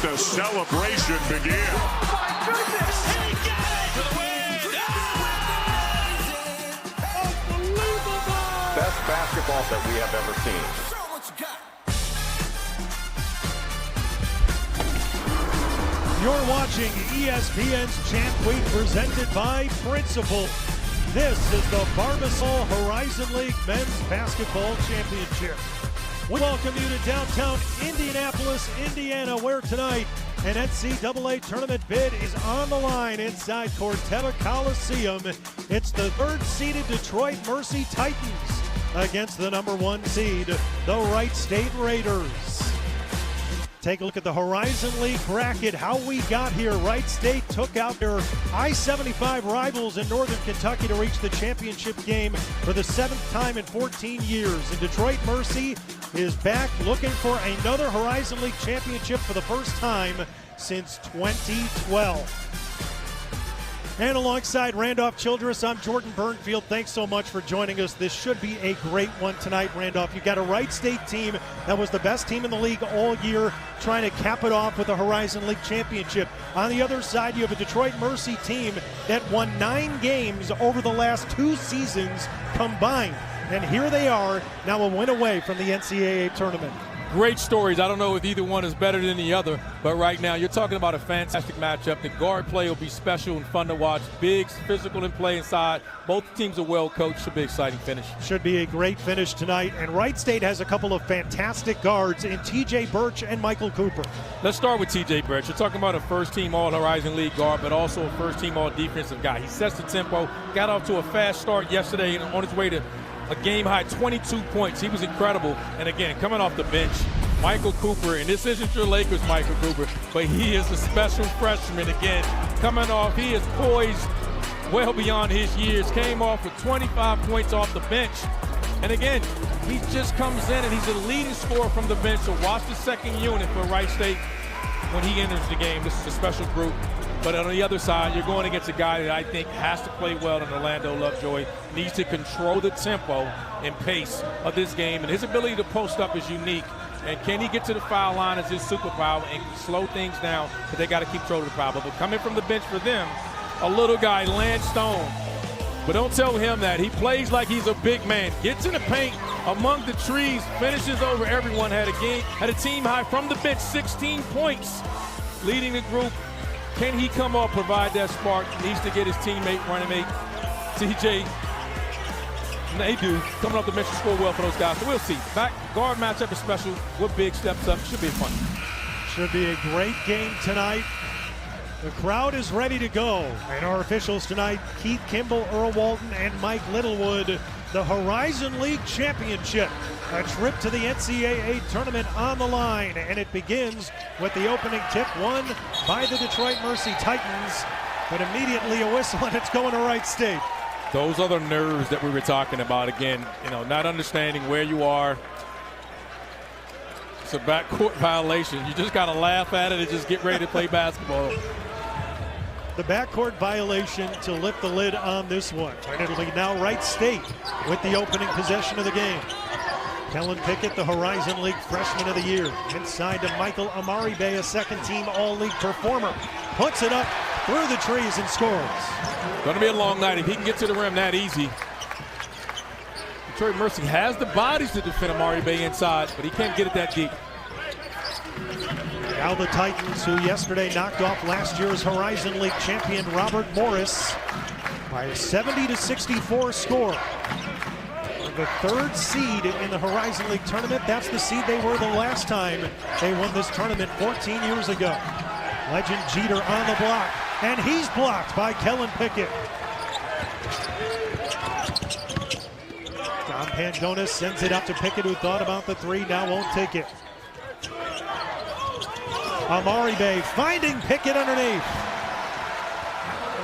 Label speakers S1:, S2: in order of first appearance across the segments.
S1: let the celebration begin.
S2: Oh my goodness! He got it for the win! Unbelievable!
S3: Best basketball that we have ever seen.
S2: Show what you got.
S4: You're watching ESPN's Champ Week presented by Principal. This is the Barbasol Horizon League Men's Basketball Championship. We welcome you to downtown Indianapolis, Indiana, where tonight an NCAA tournament bid is on the line inside Corteva Coliseum. It's the third-seeded Detroit Mercy Titans against the number one seed, the Wright State Raiders. Take a look at the Horizon League bracket, how we got here. Wright State took out their I-75 rivals in Northern Kentucky to reach the championship game for the 7th time in 14 years. And Detroit Mercy is back looking for another Horizon League championship for the first time since 2012. And alongside Randolph Childress, I'm Jordan Burnfield. Thanks so much for joining us. This should be a great one tonight, Randolph. You got a Wright State team that was the best team in the league all year, trying to cap it off with a Horizon League championship. On the other side, you have a Detroit Mercy team that won 9 games over the last 2 seasons combined. And here they are, now a win away from the NCAA tournament.
S5: Great stories. I don't know if either one is better than the other, but right now you're talking about a fantastic matchup. The guard play will be special and fun to watch. Bigs, physical in play inside. Both teams are well coached. Should be an exciting finish.
S4: Should be a great finish tonight. And Wright State has a couple of fantastic guards in T.J. Birch and Michael Cooper.
S5: Let's start with T.J. Birch. You're talking about a first-team All-Horizon League guard, but also a first-team All-Defensive guy. He sets the tempo, got off to a fast start yesterday and on his way to a game-high 22 points. He was incredible. And again, coming off the bench, Michael Cooper, and this isn't your Lakers Michael Cooper, but he is a special freshman again. Coming off, he is poised well beyond his years. Came off with 25 points off the bench. And again, he just comes in and he's a leading scorer from the bench. So watch the second unit for Wright State when he enters the game. This is a special group. But on the other side, you're going against a guy that I think has to play well in Orlando Lovejoy, needs to control the tempo and pace of this game. And his ability to post up is unique. And can he get to the foul line as his superpower and slow things down, because they got to keep control of the foul. But coming from the bench for them, a little guy, Lance Stone. But don't tell him that. He plays like he's a big man. Gets in the paint among the trees, finishes over everyone. Had a team high from the bench, 16 points, leading the group. Can he come up, provide that spark? Needs to get his teammate, running mate, TJ. And they do. Coming off the bench to score well for those guys. So we'll see. Back guard matchup is special. What big steps up. Should be fun.
S4: Should be a great game tonight. The crowd is ready to go. And our officials tonight, Keith Kimball, Earl Walton, and Mike Littlewood. The Horizon League Championship. A trip to the NCAA tournament on the line. And it begins with the opening tip won by the Detroit Mercy Titans. But immediately a whistle and it's going to Wright State.
S5: Those are the nerves that we were talking about. Again, not understanding where you are. It's a backcourt violation. You just got to laugh at it and just get ready to play basketball.
S4: The backcourt violation to lift the lid on this one. And it'll be now Wright State with the opening possession of the game. Kellen Pickett, the Horizon League Freshman of the Year. Inside to Michael Amaribe, a second-team All-League performer. Puts it up through the trees and scores.
S5: Going to be a long night if he can get to the rim that easy. Detroit Mercy has the bodies to defend Amaribe inside, but he can't get it that deep.
S4: Now the Titans, who yesterday knocked off last year's Horizon League champion Robert Morris by a 70-64 score. The third seed in the Horizon League tournament. That's the seed they were the last time they won this tournament 14 years ago. Legend Jeter on the block, and he's blocked by Kellen Pickett. Don Pandonis sends it up to Pickett, who thought about the three, now won't take it. Amaribe finding Pickett underneath.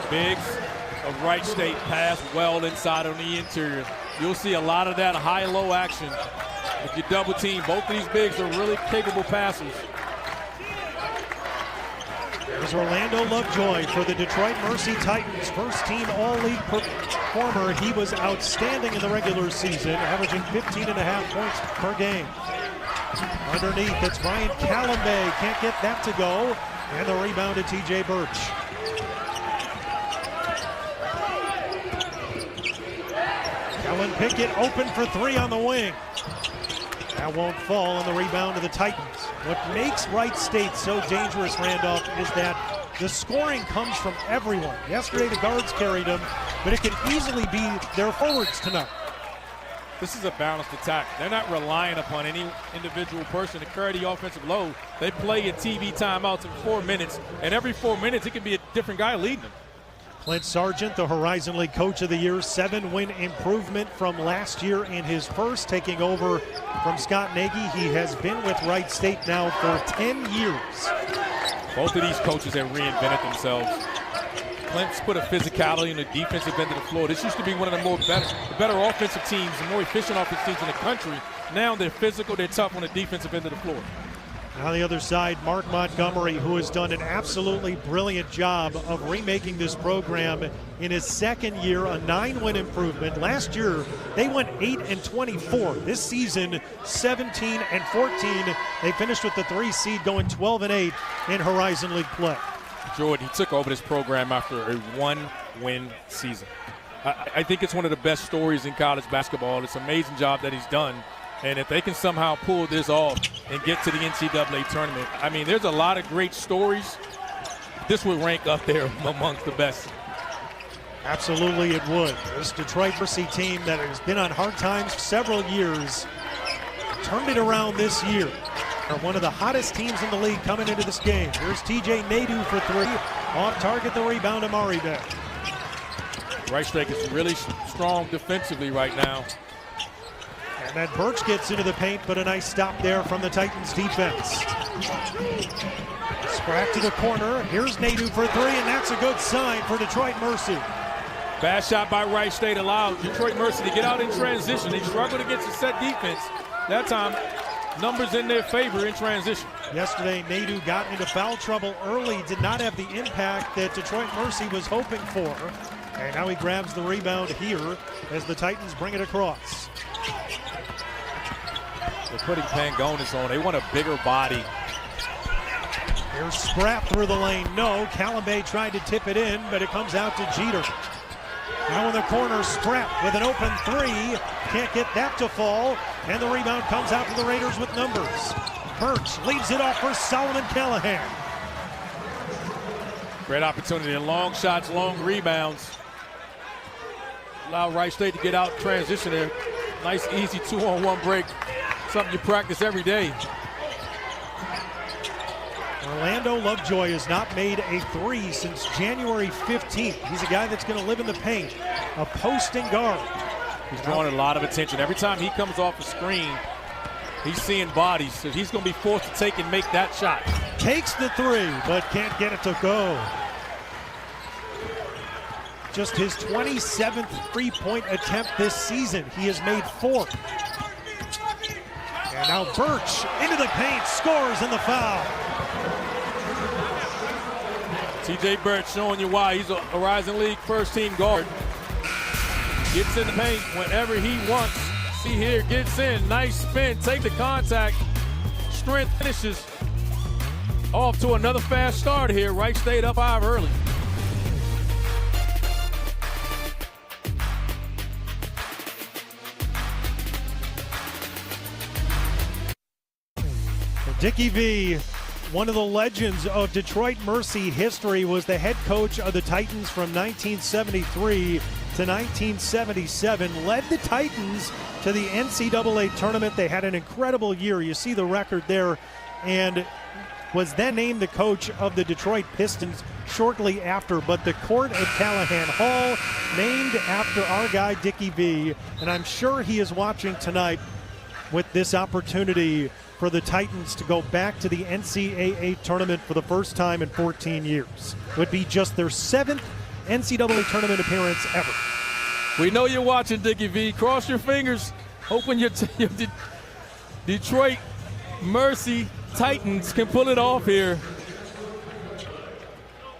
S5: Biggs of Wright State pass well inside on the interior. You'll see a lot of that high-low action. If you double team, both of these bigs are really capable passers.
S4: There's Orlando Lovejoy for the Detroit Mercy Titans. First team All-League performer. He was outstanding in the regular season, averaging 15.5 points per game. Underneath, it's Ryan Callambay. Can't get that to go. And the rebound to TJ Birch. Kellen Pickett open for three on the wing. That won't fall on the rebound to the Titans. What makes Wright State so dangerous, Randolph, is that the scoring comes from everyone. Yesterday the guards carried them, but it can easily be their forwards tonight.
S5: This is a balanced attack. They're not relying upon any individual person to carry the offensive load. They play at TV timeouts in 4 minutes, and every 4 minutes it can be a different guy leading them.
S4: Clint Sargent, the Horizon League Coach of the Year, 7-win improvement from last year in his first, taking over from Scott Nagy. He has been with Wright State now for 10 years.
S5: Both of these coaches have reinvented themselves. Clint's put a physicality in the defensive end of the floor. This used to be one of the better offensive teams, the more efficient offensive teams in the country. Now they're physical, they're tough on the defensive end of the floor.
S4: On the other side, Mark Montgomery, who has done an absolutely brilliant job of remaking this program in his second year, a 9-win improvement. Last year, they went 8-24. This season, 17-14. They finished with the 3 seed, going 12-8 in Horizon League play.
S5: Jordan, he took over this program after a 1-win season. I think it's one of the best stories in college basketball. It's an amazing job that he's done. And if they can somehow pull this off and get to the NCAA tournament, I mean, there's a lot of great stories. This would rank up there amongst the best.
S4: Absolutely it would. This Detroit Mercy team that has been on hard times for several years turned it around this year. They're one of the hottest teams in the league coming into this game. Here's TJ Nadeau for three. Off target, the rebound to Maribel.
S5: Wright State is really strong defensively right now.
S4: And then Birch gets into the paint, but a nice stop there from the Titans defense. Spratt to the corner. Here's Nadeau for three, and that's a good sign for Detroit Mercy.
S5: Bad shot by Wright State allowed Detroit Mercy to get out in transition. They struggled against the set defense. That time, numbers in their favor in transition.
S4: Yesterday, Nadeau got into foul trouble early, did not have the impact that Detroit Mercy was hoping for. And now he grabs the rebound here as the Titans bring it across.
S5: They're putting Pangonis on. They want a bigger body.
S4: Here's Spratt through the lane. No, Callambay tried to tip it in, but it comes out to Jeter. Now in the corner, Spratt with an open three. Can't get that to fall. And the rebound comes out to the Raiders with numbers. Birch leaves it off for Solomon Callahan.
S5: Great opportunity. Long shots, long rebounds. Allow Wright State to get out transition there. Nice, easy 2-on-1 break. Something you practice every day.
S4: Orlando Lovejoy has not made a three since January 15th. He's a guy that's going to live in the paint, a posting guard.
S5: He's drawing a lot of attention. Every time he comes off the screen, he's seeing bodies, so he's going to be forced to take and make that shot.
S4: Takes the three, but can't get it to go. Just his 27th three-point attempt this season. He has made 4. And now Birch into the paint, scores in the foul.
S5: TJ Birch showing you why he's a Horizon League first-team guard. Gets in the paint whenever he wants. See here, gets in, nice spin, take the contact. Strength finishes. Off to another fast start here. Wright State up 5 early.
S4: Dickie V, one of the legends of Detroit Mercy history, was the head coach of the Titans from 1973 to 1977, led the Titans to the NCAA tournament. They had an incredible year. You see the record there, and was then named the coach of the Detroit Pistons shortly after. But the court at Callahan Hall, named after our guy Dickie V, and I'm sure he is watching tonight with this opportunity for the Titans to go back to the NCAA tournament for the first time in 14 years. It would be just their 7th NCAA tournament appearance ever.
S5: We know you're watching, Dickie V. Cross your fingers, hoping your Detroit Mercy Titans can pull it off here.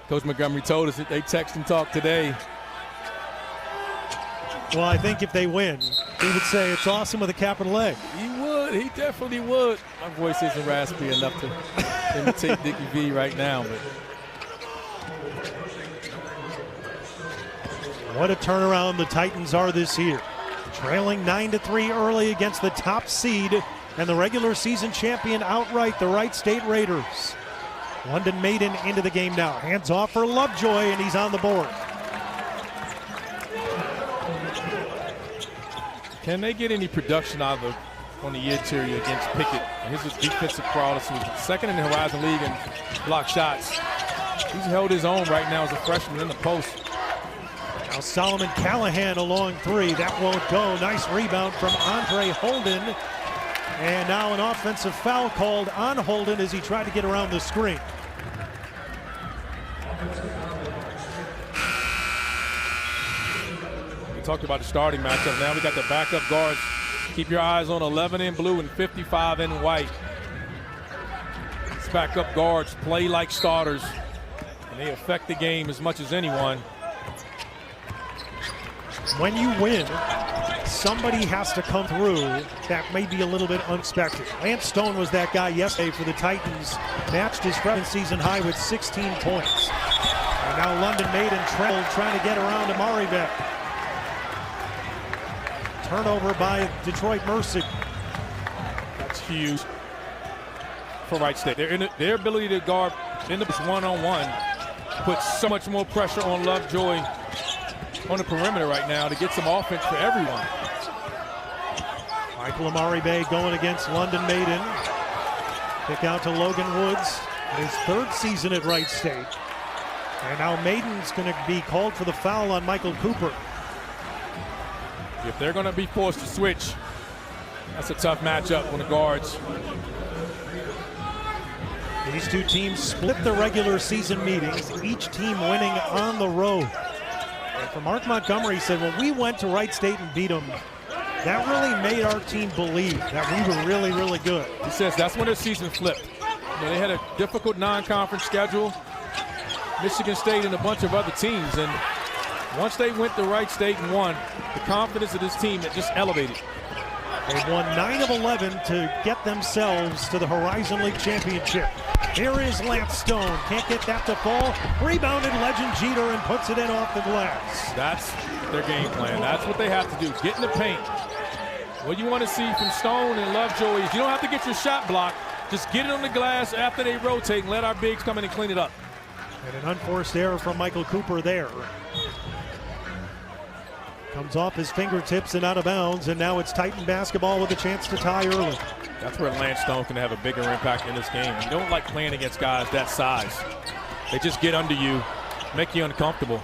S5: Coach Montgomery told us that they text and talk today.
S4: Well, I think if they win, he would say it's awesome with a capital A.
S5: He would. He definitely would. My voice isn't raspy enough to imitate Dickie V right now. But
S4: what a turnaround the Titans are this year. Trailing 9-3 early against the top seed and the regular season champion outright, the Wright State Raiders. London Maiden into the game now. Hands off for Lovejoy, and he's on the board.
S5: can they get any production out of on the interior against Pickett? His defensive prowess was second in the Horizon League in block shots. He's held his own right now as a freshman in the post.
S4: Now Solomon Callahan a long three. That won't go. Nice rebound from Andre Holden. And now an offensive foul called on Holden as he tried to get around the screen.
S5: We talked about the starting matchup. Now we got the backup guards. Keep your eyes on 11 in blue and 55 in white. These backup guards play like starters, and they affect the game as much as anyone.
S4: When you win, somebody has to come through that may be a little bit unexpected. Lance Stone was that guy yesterday for the Titans. Matched his freshman season high with 16 points. And now London Maiden trying to get around Amari Beck. Turnover by Detroit Mercy.
S5: That's huge for Wright State. Their ability to guard in the one-on-one puts so much more pressure on Lovejoy on the perimeter right now to get some offense for everyone.
S4: Michael Amari Bay going against London Maiden. Kick out to Logan Woods, his third season at Wright State. And now Maiden's going to be called for the foul on Michael Cooper.
S5: If they're going to be forced to switch, that's a tough matchup on the guards.
S4: These two teams split the regular season meetings, each team winning on the road. And for Mark Montgomery, he said, when we went to Wright State and beat them, that really made our team believe that we were really, really good.
S5: He says that's when their season flipped. You know, they had a difficult non-conference schedule, Michigan State and a bunch of other teams, and once they went to Wright State and won, the confidence of this team had just elevated.
S4: They've won 9 of 11 to get themselves to the Horizon League Championship. Here is Lance Stone. Can't get that to fall. Rebounded Legend Jeter and puts it in off the glass.
S5: That's their game plan. That's what they have to do. Get in the paint. What you want to see from Stone and Lovejoy is you don't have to get your shot blocked. Just get it on the glass after they rotate and let our bigs come in and clean it up.
S4: And an unforced error from Michael Cooper there. Comes off his fingertips and out of bounds, and now it's Titan basketball with a chance to tie early.
S5: That's where Lance Stone can have a bigger impact in this game. You don't like playing against guys that size. They just get under you, make you uncomfortable.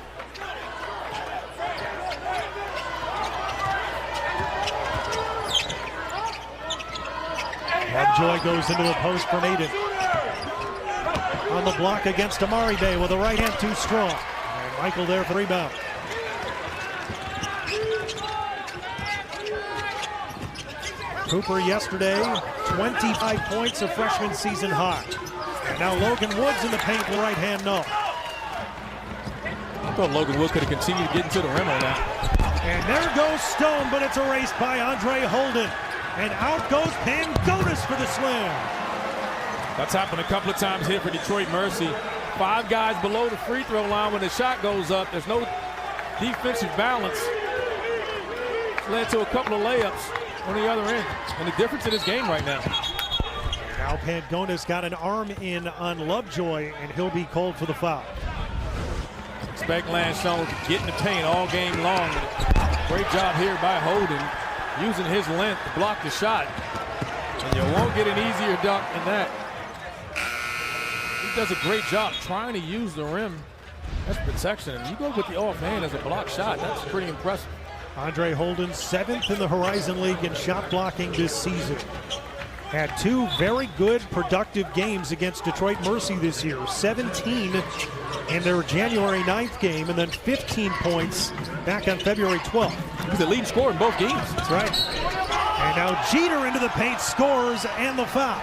S4: Lovejoy goes into the post for Maiden. On the block against Amari Bay with a right hand too strong. And Michael there for the rebound. Cooper yesterday, 25 points, a freshman season high. And now Logan Woods in the paint with right hand no.
S5: I thought Logan Woods could have continued to get into the rim on that.
S4: And there goes Stone, but it's erased by Andre Holden. And out goes Pangonis for the slam.
S5: That's happened a couple of times here for Detroit Mercy. 5 guys below the free throw line when the shot goes up. There's no defensive balance. It's led to a couple of layups on the other end. And the difference in this game right now.
S4: Now Pangonis got an arm in on Lovejoy, and he'll be called for the foul.
S5: Expect Lance Stone to get in the paint all game long. Great job here by Holden, using his length to block the shot. And you won't get an easier dunk than that. He does a great job trying to use the rim as protection. And you go with the offhand as a block shot. That's pretty impressive.
S4: Andre Holden, 7th in the Horizon League in shot blocking this season. Had 2 very good, productive games against Detroit Mercy this year. 17 in their January 9th game, and then 15 points back on February 12th.
S5: He's the leading scorer in both games.
S4: That's right. And now Jeter into the paint, scores, and the foul.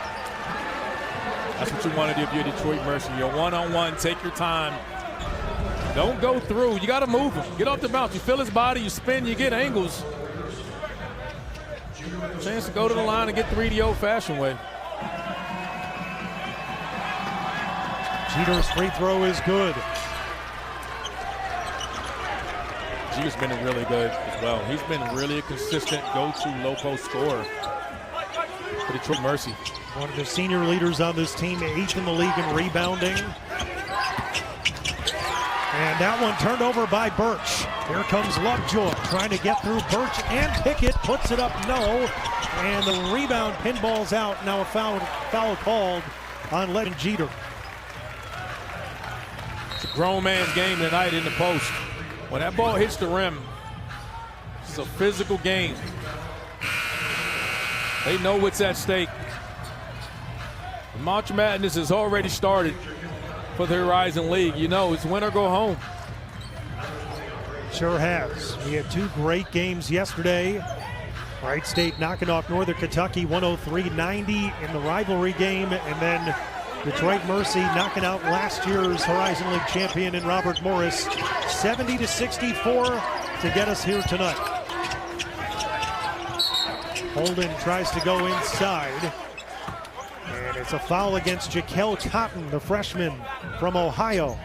S5: That's what you want to do if you're Detroit Mercy. You're one-on-one, take your time. Don't go through. You got to move him. Get off the bounce. You feel his body, you spin, you get angles. Chance to go to the line and get 3 the old-fashioned way.
S4: Jeter's free throw is good.
S5: Jeter's been really good as well. He's been really a consistent go-to low-post scorer for Detroit Mercy.
S4: One of the senior leaders on this team, 8th in the league in rebounding. And that one turned over by Birch. Here comes Lovejoy trying to get through Birch, and Pickett puts it up, no. And the rebound pinballs out. Now a foul called on Len Jeter.
S5: It's a grown man's game tonight in the post. When that ball hits the rim, it's a physical game. They know what's at stake. The March Madness has already started for the Horizon League. You know, it's win or go home.
S4: Sure has. We had 2 great games yesterday. Wright State knocking off Northern Kentucky 103-90 in the rivalry game, and then Detroit Mercy knocking out last year's Horizon League champion in Robert Morris 70-64 to get us here tonight. Holden tries to go inside, and it's a foul against Jaquel Cotton, the freshman from Ohio.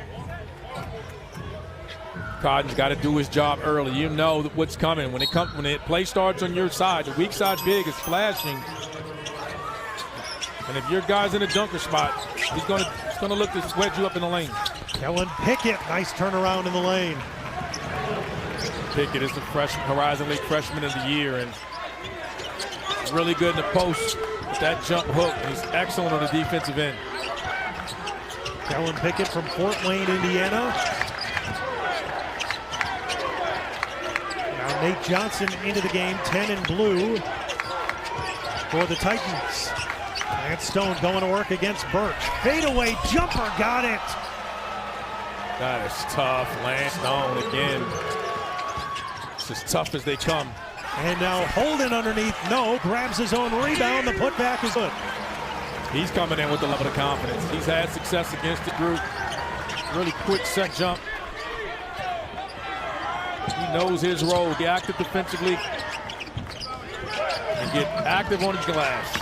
S5: Cotton's got to do his job early. You know what's coming. When the play starts on your side, the weak side big is flashing. And if your guy's in a dunker spot, he's gonna look to wedge you up in the lane.
S4: Kellen Pickett, nice turnaround in the lane.
S5: Pickett is the Horizon League freshman of the year, and really good in the post with that jump hook. He's excellent on the defensive end.
S4: Kellen Pickett from Fort Wayne, Indiana. Now Nate Johnson into the game, 10 in blue for the Titans. Lance Stone going to work against Birch. Fadeaway jumper, got it.
S5: That is tough. Lance Stone again. It's as tough as they come.
S4: And now Holden underneath, no, grabs his own rebound. The putback is good.
S5: He's coming in with a level of confidence. He's had success against the group. Really quick set jump. He knows his role. Get active defensively and get active on his glass.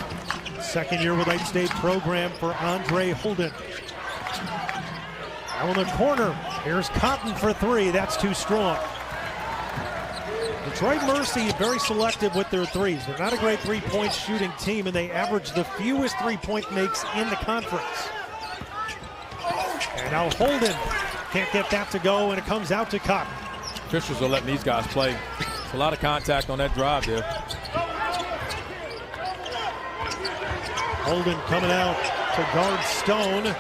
S4: Second year with Wright State program for Andre Holden. Now in the corner, here's Cotton for 3. That's too strong. Detroit Mercy very selective with their threes. They're not a great three-point shooting team, and they average the fewest three-point makes in the conference. And now Holden can't get that to go, and it comes out to Cotton.
S5: Officials are letting these guys play. There's a lot of contact on that drive there.
S4: Holden coming out to guard Stone.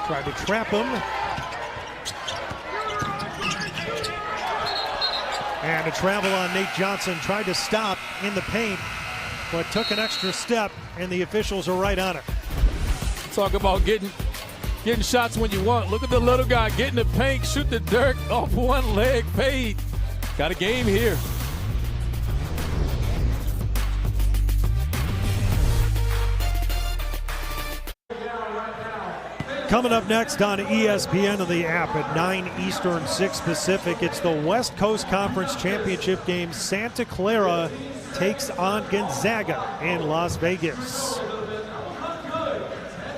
S4: Tried to trap him. And a travel on Nate Johnson. Tried to stop in the paint, but took an extra step, and the officials are right on it.
S5: Talk about getting shots when you want. Look at the little guy getting the paint, shoot the dirt off one leg, fade. Got a game here.
S4: Coming up next on ESPN and the app at 9 Eastern, 6 Pacific, it's the West Coast Conference Championship game. Santa Clara takes on Gonzaga in Las Vegas.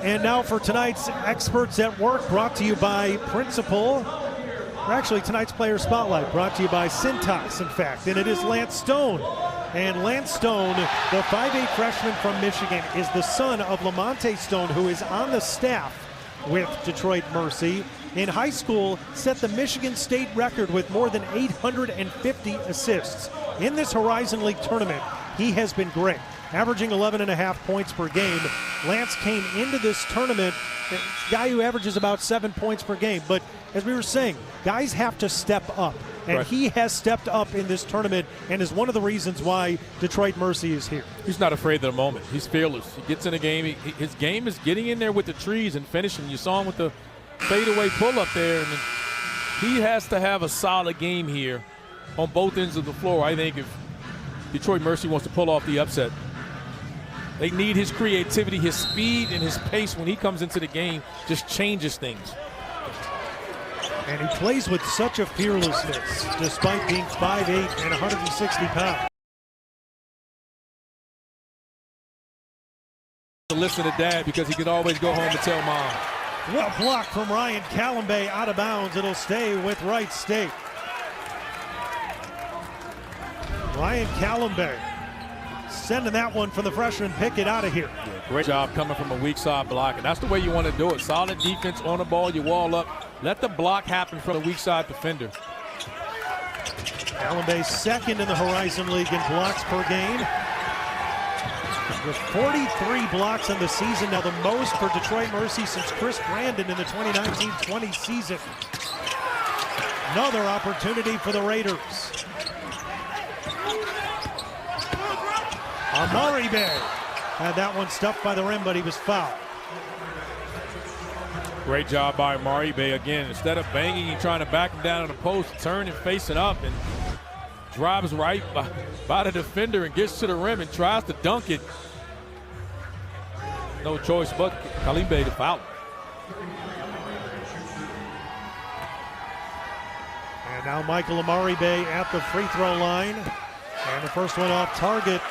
S4: And now for tonight's Experts at Work, brought to you by Principal. Or actually, tonight's Player Spotlight, brought to you by Cintas, in fact, and it is Lance Stone. And Lance Stone, the 5'8 freshman from Michigan, is the son of Lamonte Stone, who is on the staff with Detroit Mercy. In high school, set the Michigan State record with more than 850 assists. In this Horizon League tournament, he has been great, averaging 11.5 points per game. Lance came into this tournament, a guy who averages about 7 points per game. But as we were saying, guys have to step up. And
S5: right.
S4: He has stepped up in this tournament and is one of the reasons why Detroit Mercy is here.
S5: He's not afraid of the moment. He's fearless. He gets in the game. His game is getting in there with the trees and finishing. You saw him with the fadeaway pull-up there. And he has to have a solid game here on both ends of the floor. I think if Detroit Mercy wants to pull off the upset, they need his creativity, his speed, and his pace when he comes into the game just changes things.
S4: And he plays with such a fearlessness despite being 5'8 and 160 pounds.
S5: listen to Dad because he can always go home and tell Mom.
S4: Well blocked from Ryan Callambay, out of bounds. It'll stay with Wright State. Ryan Callambay sending that one for the freshman. Pick it out of here.
S5: Yeah, great job coming from a weak side block, and that's the way you want to do it. Solid defense on the ball, you wall up. Let the block happen from the weak side defender.
S4: Callambay second in the Horizon League in blocks per game. With 43 blocks in the season, now the most for Detroit Mercy since Chris Brandon in the 2019-20 season. Another opportunity for the Raiders. Amari Bay had that one stuffed by the rim, but he was fouled.
S5: Great job by Amari Bay again. Instead of banging and trying to back him down on the post, turn and face it up and drives right by the defender and gets to the rim and tries to dunk it. No choice but Callambay to foul.
S4: And now Michael Amari Bay at the free throw line. And the first one off target.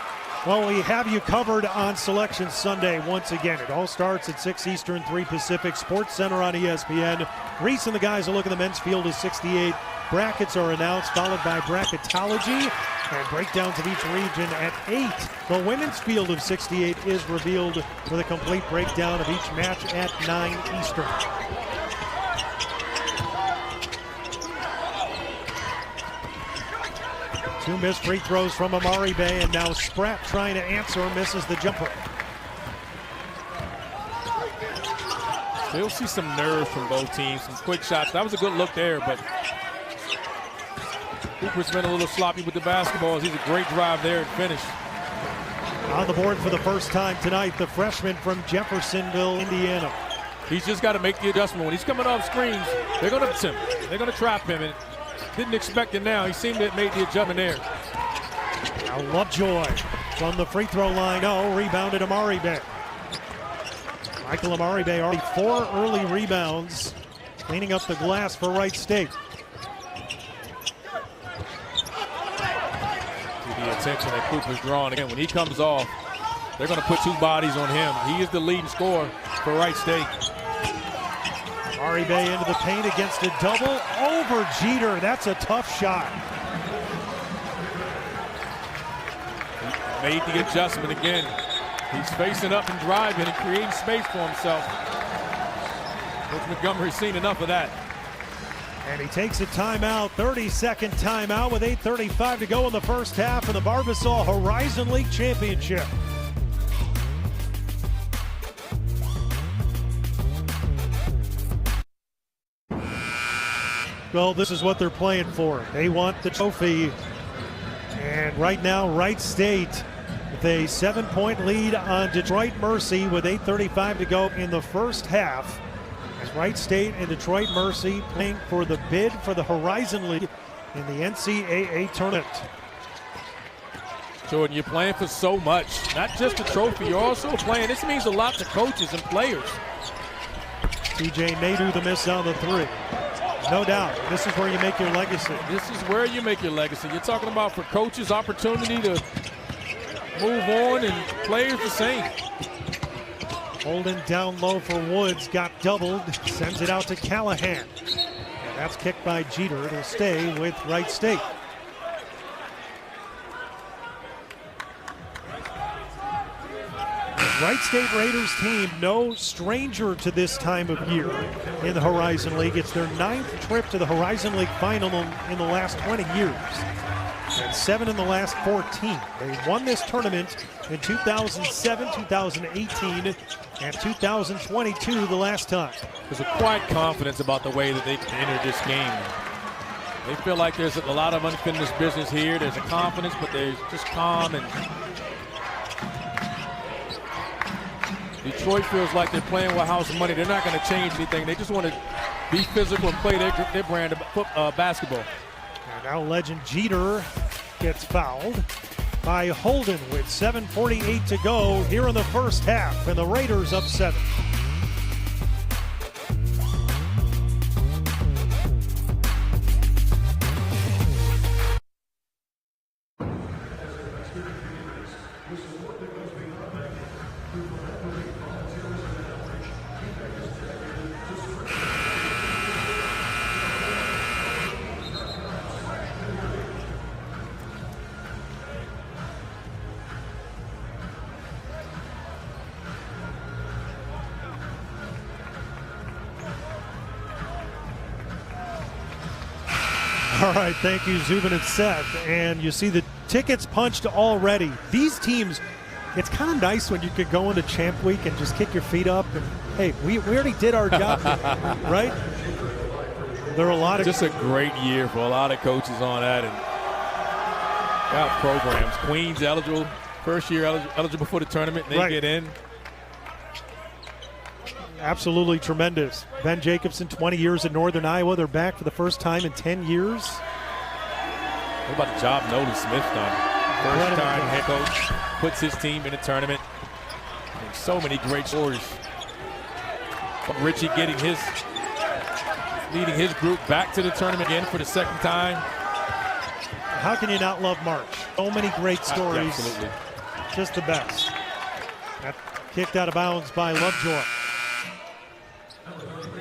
S4: Well, we have you covered on Selection Sunday once again. It all starts at 6 Eastern, 3 Pacific. Sports Center on ESPN. Reese and the guys will look at the men's field is 68. Brackets are announced, followed by bracketology and breakdowns of each region at 8. The women's field of 68 is revealed with a complete breakdown of each match at 9 Eastern. Two missed free throws from Amari Bay, and now Spratt trying to answer, misses the jumper.
S5: Still see some nerves from both teams, some quick shots. That was a good look there, but Cooper's been a little sloppy with the basketballs. He's a great drive there and finish.
S4: On the board for the first time tonight, the freshman from Jeffersonville, Indiana.
S5: He's just got to make the adjustment. When he's coming off screens, they're going to him. They're going to trap him, and didn't expect it now. He seemed to have made the adjustment there.
S4: Now Lovejoy from the free throw line. Oh, rebounded Amari Bay. Michael Amari Bay already 4 early rebounds, cleaning up the glass for Wright State.
S5: The attention that Cooper's drawing again. When he comes off, they're going to put 2 bodies on him. He is the leading scorer for Wright State.
S4: Amari Bay into the paint against a double over Jeter. That's a tough shot.
S5: He made the adjustment again. He's facing up and driving and creating space for himself. Coach Montgomery's seen enough of that.
S4: And he takes a timeout, 30-second timeout with 8:35 to go in the first half of the Barbasol Horizon League Championship. Well, this is what they're playing for. They want the trophy. And right now, Wright State with a 7-point lead on Detroit Mercy with 8:35 to go in the first half. As Wright State and Detroit Mercy playing for the bid for the Horizon League in the NCAA tournament.
S5: Jordan, you're playing for so much, not just the trophy, you're also playing. This means a lot to coaches and players.
S4: TJ Nadeau the miss on the 3. No doubt, this is where you make your legacy.
S5: This is where you make your legacy. You're talking about for coaches, opportunity to move on, and players the same.
S4: Holden down low for Woods, got doubled, sends it out to Callahan. And that's kicked by Jeter. It'll stay with Wright State. Wright State Raiders team, no stranger to this time of year in the Horizon League. It's their 9th trip to the Horizon League final in the last 20 years. And 7 in the last 14. They won this tournament in 2007, 2018, and 2022 the last time.
S5: There's a quiet confidence about the way that they entered this game. They feel like there's a lot of unfinished business here. There's a confidence, but they're just calm. And Detroit feels like they're playing with house money. They're not going to change anything. They just want to be physical and play their brand of basketball.
S4: And now legend Jeter gets fouled by Holden with 7:48 to go here in the first half, and the Raiders up 7. All right, thank you, Zubin and Seth. And you see the tickets punched already. These teams, it's kind of nice when you could go into Champ Week and just kick your feet up and, hey, we already did our job, right? There are a lot of...
S5: Just a great year for a lot of coaches on that. And got programs. Queens eligible, first year eligible for the tournament. They get in.
S4: Absolutely tremendous. Ben Jacobson, 20 years in Northern Iowa. They're back for the first time in 10 years.
S5: What about the job Nolan Smith done? First time head coach, puts his team in the tournament. And so many great stories. Richie leading his group back to the tournament again for the second time.
S4: How can you not love March? So many great stories.
S5: Absolutely.
S4: Just the best. That kicked out of bounds by Lovejoy.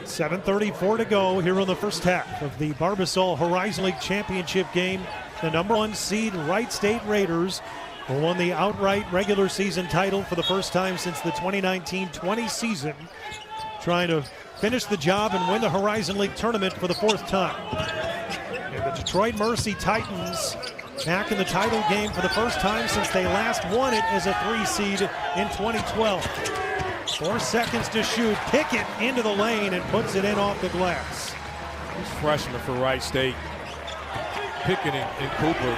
S4: 7:34 to go here in the first half of the Barbasol Horizon League Championship game. The number 1 seed Wright State Raiders, who won the outright regular season title for the first time since the 2019-20 season, trying to finish the job and win the Horizon League tournament for the 4th time. And the Detroit Mercy Titans back in the title game for the first time since they last won it as a 3 seed in 2012. 4 seconds to shoot. Pickett into the lane and puts it in off the glass.
S5: These freshmen for Wright State, Pickett and Cooper,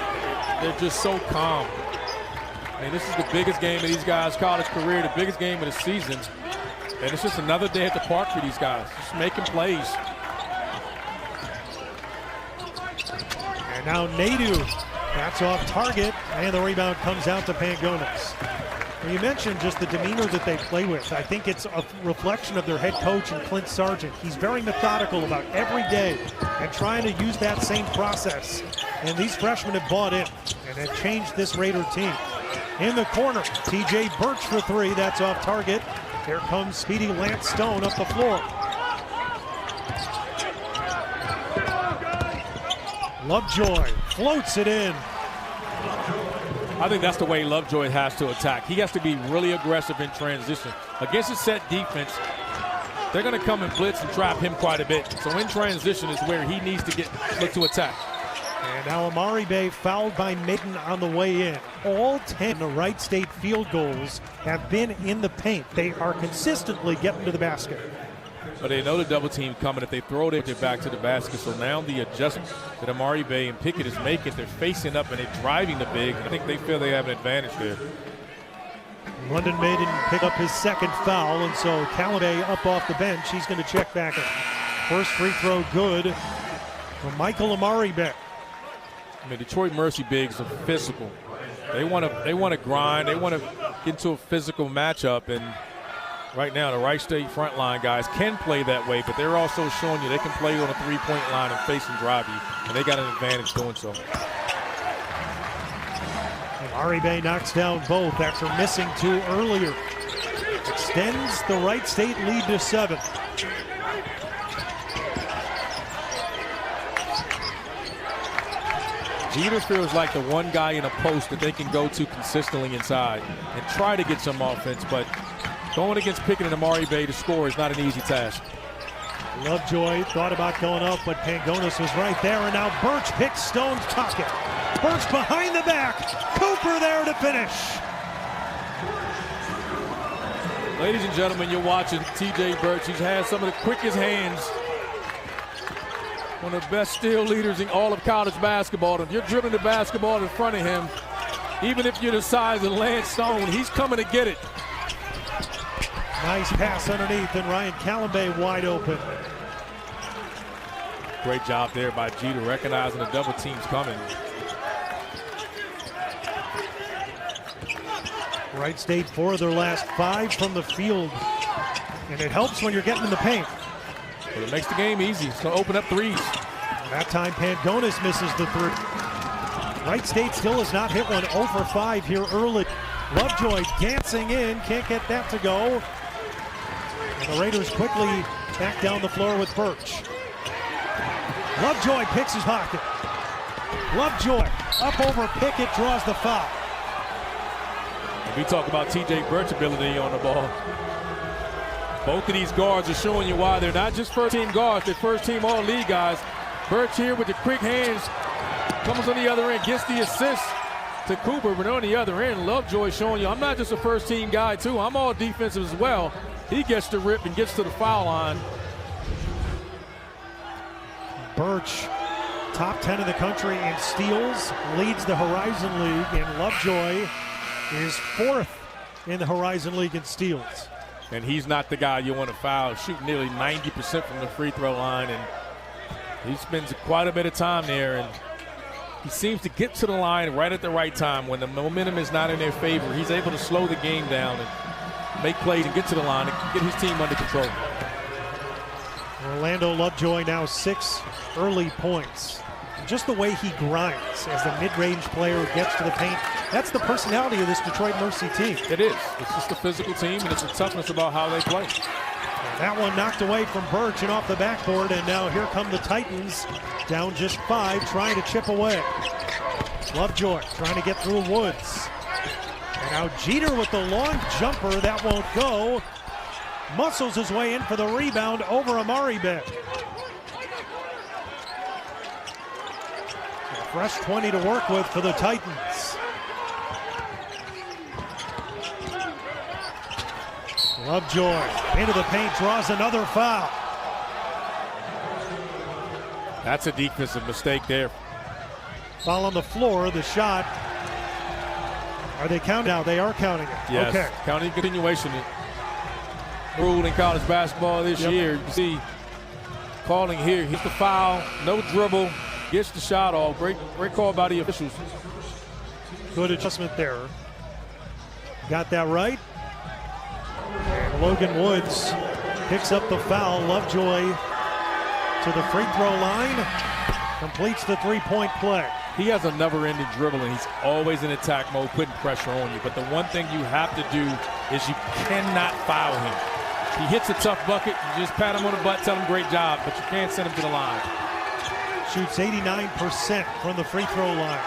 S5: they're just so calm. I mean, this is the biggest game of these guys' college career, the biggest game of the season. And it's just another day at the park for these guys, just making plays.
S4: And now Nadu, that's off target, and the rebound comes out to Pangonis. Well, you mentioned just the demeanor that they play with. I think it's a reflection of their head coach and Clint Sargent. He's very methodical about every day and trying to use that same process. And these freshmen have bought in and have changed this Raider team. In the corner, TJ Birch for 3, that's off target. Here comes speedy Lance Stone up the floor. Lovejoy floats it in.
S5: I think that's the way Lovejoy has to attack. He has to be really aggressive in transition. Against a set defense, they're going to come and blitz and trap him quite a bit. So in transition is where he needs to look to attack.
S4: And now Amari Bay fouled by Midden on the way in. All 10 of the Wright State field goals have been in the paint. They are consistently getting to the basket.
S5: But they know the double team coming. If they throw it, they're back to the basket. So now the adjustment that Amari Bay and Pickett is making, they're facing up and they're driving the big. I think they feel they have an advantage there.
S4: London Maiden pick up his second foul, and so Callaway up off the bench. He's going to check back in. First free throw good for Michael Amari Bay.
S5: I mean, Detroit Mercy bigs are physical. They want to grind. They want to get into a physical matchup. And right now, the Wright State frontline guys can play that way, but they're also showing you they can play on a three-point line and face and drive you, and they got an advantage doing so.
S4: And Amari Bay knocks down both after missing 2 earlier. Extends the Wright State lead to 7.
S5: Jeter feels like the one guy in a post that they can go to consistently inside and try to get some offense, but going against Pickett and Amari Bay to score is not an easy task.
S4: Lovejoy thought about going up, but Pangonis was right there, and now Birch picks Stone's pocket. Birch behind the back. Cooper there to finish.
S5: Ladies and gentlemen, you're watching TJ Birch. He's had some of the quickest hands. One of the best steal leaders in all of college basketball. If you're dribbling the basketball in front of him, even if you're the size of Lance Stone, he's coming to get it.
S4: Nice pass underneath, and Ryan Callaway wide open.
S5: Great job there by Jeter, recognizing the double team's coming.
S4: Wright State 4 of their last 5 from the field, and it helps when you're getting in the paint.
S5: But it makes the game easy. It's going to open up threes.
S4: And that time Pangonis misses the 3. Wright State still has not hit one 0 for 5 here early. Lovejoy dancing in, can't get that to go. And the Raiders quickly back down the floor with Birch. Lovejoy picks his pocket. Lovejoy up over Pickett, draws the foul.
S5: We talk about TJ Birch's ability on the ball. Both of these guards are showing you why they're not just first-team guards, they're first-team all-league guys. Birch here with the quick hands. Comes on the other end, gets the assist to Cooper, but on the other end, Lovejoy showing you I'm not just a first-team guy, too. I'm all defensive as well. He gets the rip and gets to the foul line.
S4: Birch, top 10 in the country in steals, leads the Horizon League, and Lovejoy is 4th in the Horizon League in steals.
S5: And he's not the guy you want to foul, shooting nearly 90% from the free throw line, and he spends quite a bit of time there, and he seems to get to the line right at the right time. When the momentum is not in their favor, he's able to slow the game down and make plays and get to the line and get his team under control.
S4: Orlando Lovejoy now 6 early points. Just the way he grinds as the mid-range player gets to the paint. That's the personality of this Detroit Mercy team.
S5: It is. It's just a physical team, and it's a toughness about how they play.
S4: That one knocked away from Birch and off the backboard, and now here come the Titans, down just 5, trying to chip away. Lovejoy trying to get through Woods. And now Jeter with the long jumper, that won't go. Muscles his way in for the rebound over Amari Bay. A fresh 20 to work with for the Titans. Lovejoy into the paint, draws another foul.
S5: That's a defensive mistake there.
S4: Foul on the floor, the shot. Are they counting now? They are counting it.
S5: Yes,
S4: okay.
S5: Counting continuation. Rule in college basketball this year. You see, calling here, hits the foul, no dribble, gets the shot off. Great call by the officials.
S4: Good adjustment there. Got that right. And Logan Woods picks up the foul. Lovejoy to the free throw line, completes the three-point play.
S5: He has a never-ending dribble, and he's always in attack mode, putting pressure on you. But the one thing you have to do is you cannot foul him. He hits a tough bucket, you just pat him on the butt, tell him great job, but you can't send him to the line.
S4: Shoots 89% from the free throw line.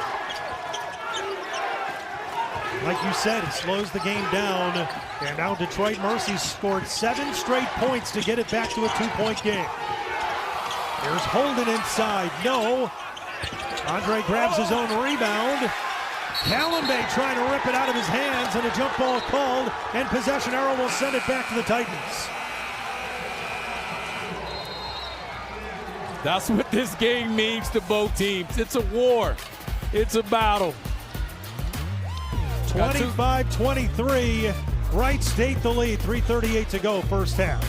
S4: Like you said, it slows the game down, and now Detroit Mercy scored 7 straight points to get it back to a 2-point game. There's Holden inside, no. Andre grabs his own rebound. Callenbay trying to rip it out of his hands, and a jump ball called, and possession arrow will send it back to the Titans.
S5: That's what this game means to both teams. It's a war. It's a battle.
S4: 25-23. Wright State the lead. 3:38 to go, first half.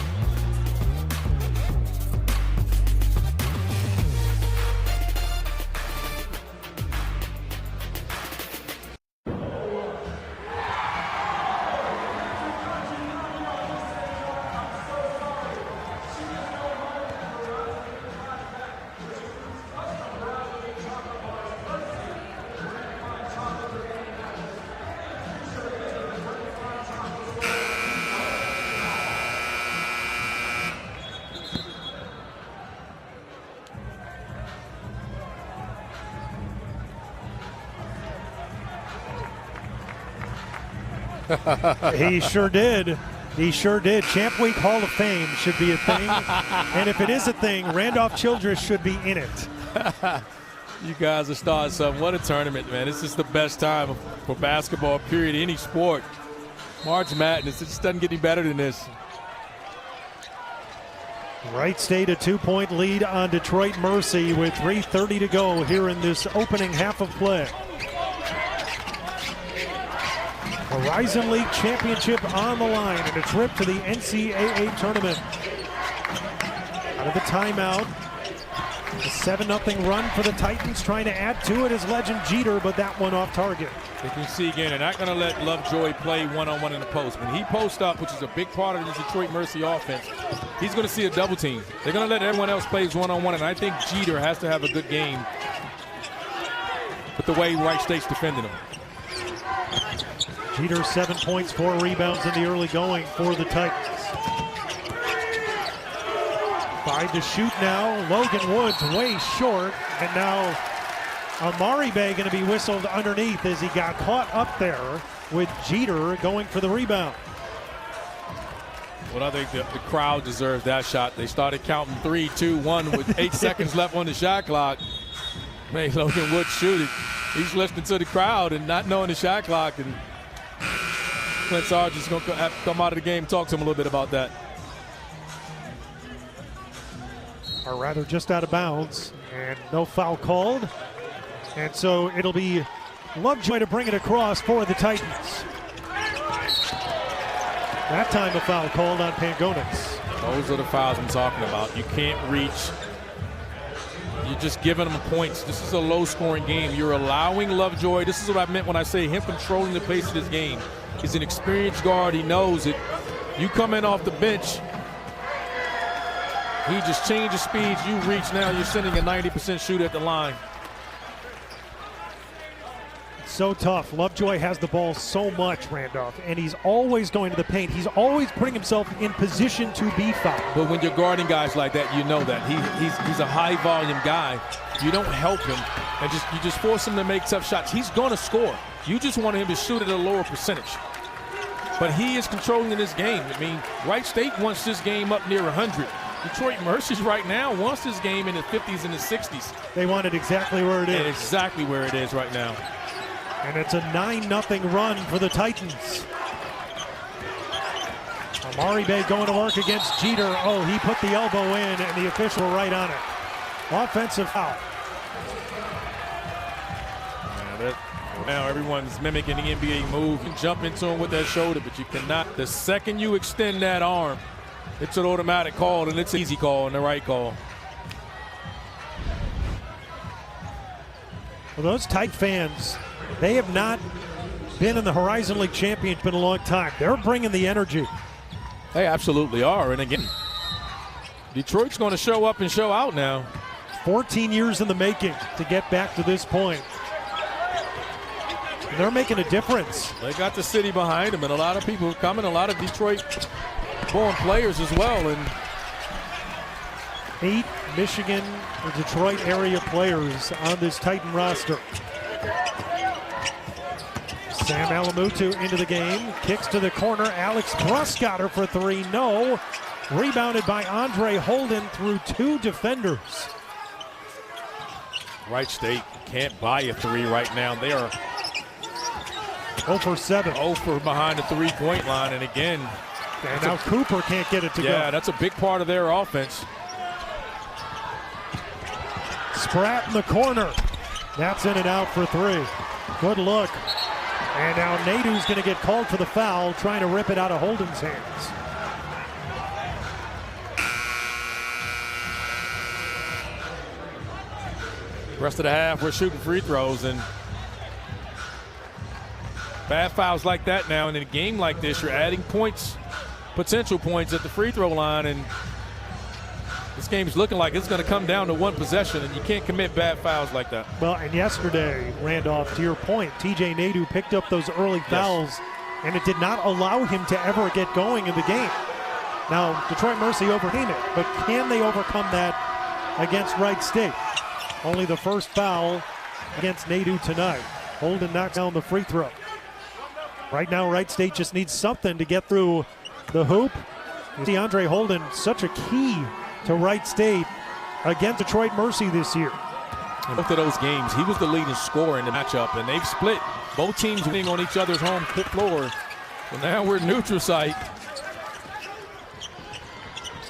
S4: He sure did. He sure did. Champ Week Hall of Fame should be a thing. And if it is a thing, Randolph Childress should be in it.
S5: You guys are starting something. What a tournament, man. This is the best time for basketball, period, any sport. March Madness, it just doesn't get any better than this.
S4: Wright State a 2-point lead on Detroit Mercy with 3:30 to go here in this opening half of play. Horizon League Championship on the line and a trip to the NCAA tournament. Out of the timeout, a 7-0 run for the Titans, trying to add to it is legend Jeter, but that one off target.
S5: You can see again, they're not going to let Lovejoy play one-on-one in the post. When he posts up, which is a big part of the Detroit Mercy offense, he's going to see a double team. They're going to let everyone else play one-on-one, and I think Jeter has to have a good game with the way Wright State's defending him.
S4: Jeter 7 points, 4 rebounds in the early going for the Titans. 5 to shoot now. Logan Woods way short, and now Amari Bay going to be whistled underneath as he got caught up there with Jeter going for the rebound.
S5: Well, I think the crowd deserves that shot. They started counting 3, 2, 1 with 8 seconds left on the shot clock. Man, Logan Wood shoot it. He's listening to the crowd and not knowing the shot clock. And Clint Sargent's going to have to come out of the game and talk to him a little bit about that.
S4: Or rather, just out of bounds, and no foul called. And so it'll be Lovejoy to bring it across for the Titans. That time a foul called on Pangonix.
S5: Those are the fouls I'm talking about. You can't reach. You're just giving them points. This is a low-scoring game. You're allowing Lovejoy. This is what I meant when I say him controlling the pace of this game. He's an experienced guard. He knows it. You come in off the bench, he just changes speeds. You reach now, you're sending a 90% shoot at the line.
S4: So tough. Lovejoy has the ball so much, Randolph, and he's always going to the paint. He's always putting himself in position to be fouled.
S5: But when you're guarding guys like that, you know that. He's a high-volume guy. You don't help him, and you just force him to make tough shots. He's going to score. You just want him to shoot at a lower percentage. But he is controlling this game. I mean, Wright State wants this game up near 100. Detroit Mercy's right now wants this game in the 50s and the 60s.
S4: They want it exactly where it is.
S5: And exactly where it is right now.
S4: And it's a 9-0 run for the Titans. Amari Bay going to work against Jeter. Oh, he put the elbow in, and the official right on it. Offensive foul.
S5: Now everyone's mimicking the NBA move. You can jump into him with that shoulder, but you cannot. The second you extend that arm, it's an automatic call, and it's an easy call and the right call.
S4: Well, those tight fans, they have not been in the Horizon League Championship in a long time. They're bringing the energy.
S5: They absolutely are. And again, Detroit's going to show up and show out now.
S4: 14 years in the making to get back to this point. And they're making a difference.
S5: They got the city behind them, and a lot of people coming, a lot of Detroit-born players as well. And
S4: 8 Michigan or Detroit area players on this Titan roster. Sam Alamutu into the game, kicks to the corner. Alex Bruss got her for 3, no. Rebounded by Andre Holden through 2 defenders.
S5: Wright State can't buy a 3 right now. They are
S4: 0 for 7.
S5: 0 for behind the three-point line, and again.
S4: And now Cooper can't get it to go.
S5: Yeah, that's a big part of their offense.
S4: Spratt in the corner. That's in and out for 3. Good look. And now Nadu's going to get called for the foul, trying to rip it out of Holden's hands.
S5: Rest of the half, we're shooting free throws, and bad fouls like that now. And in a game like this, you're adding points, potential points at the free throw line, and this game's looking like it's going to come down to 1 possession, and you can't commit bad fouls like that.
S4: Well, and yesterday, Randolph, to your point, TJ Nadu picked up those early fouls, and it did not allow him to ever get going in the game. Now, Detroit Mercy overcame it, but can they overcome that against Wright State? Only the first foul against Nadu tonight. Holden knocks down the free throw. Right now, Wright State just needs something to get through the hoop. You see Andre Holden, such a key to Wright State against Detroit Mercy this year.
S5: In both of those games, he was the leading scorer in the matchup, and they've split. Both teams winning on each other's home floor. So now we're neutral site.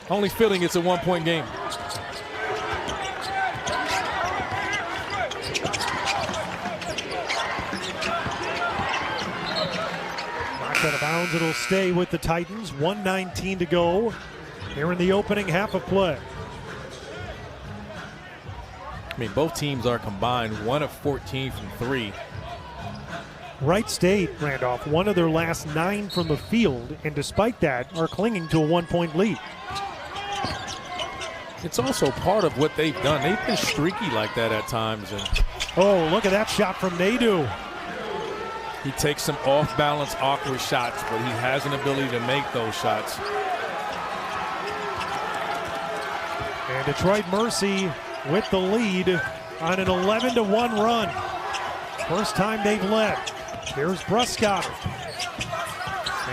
S5: Only feeling it's a 1-point game.
S4: Knocked out of bounds, it'll stay with the Titans. 1:19 to go here in the opening half of play.
S5: I mean, both teams are combined 1 of 14 from 3.
S4: Wright State, Randolph, 1 of their last 9 from the field, and despite that, are clinging to a 1-point lead.
S5: It's also part of what they've done. They've been streaky like that at times. And
S4: oh, look at that shot from Nadu.
S5: he takes some off-balance, awkward shots, but he has an ability to make those shots.
S4: And Detroit Mercy with the lead on an 11-1 run. First time they've led. Here's Bruscotter.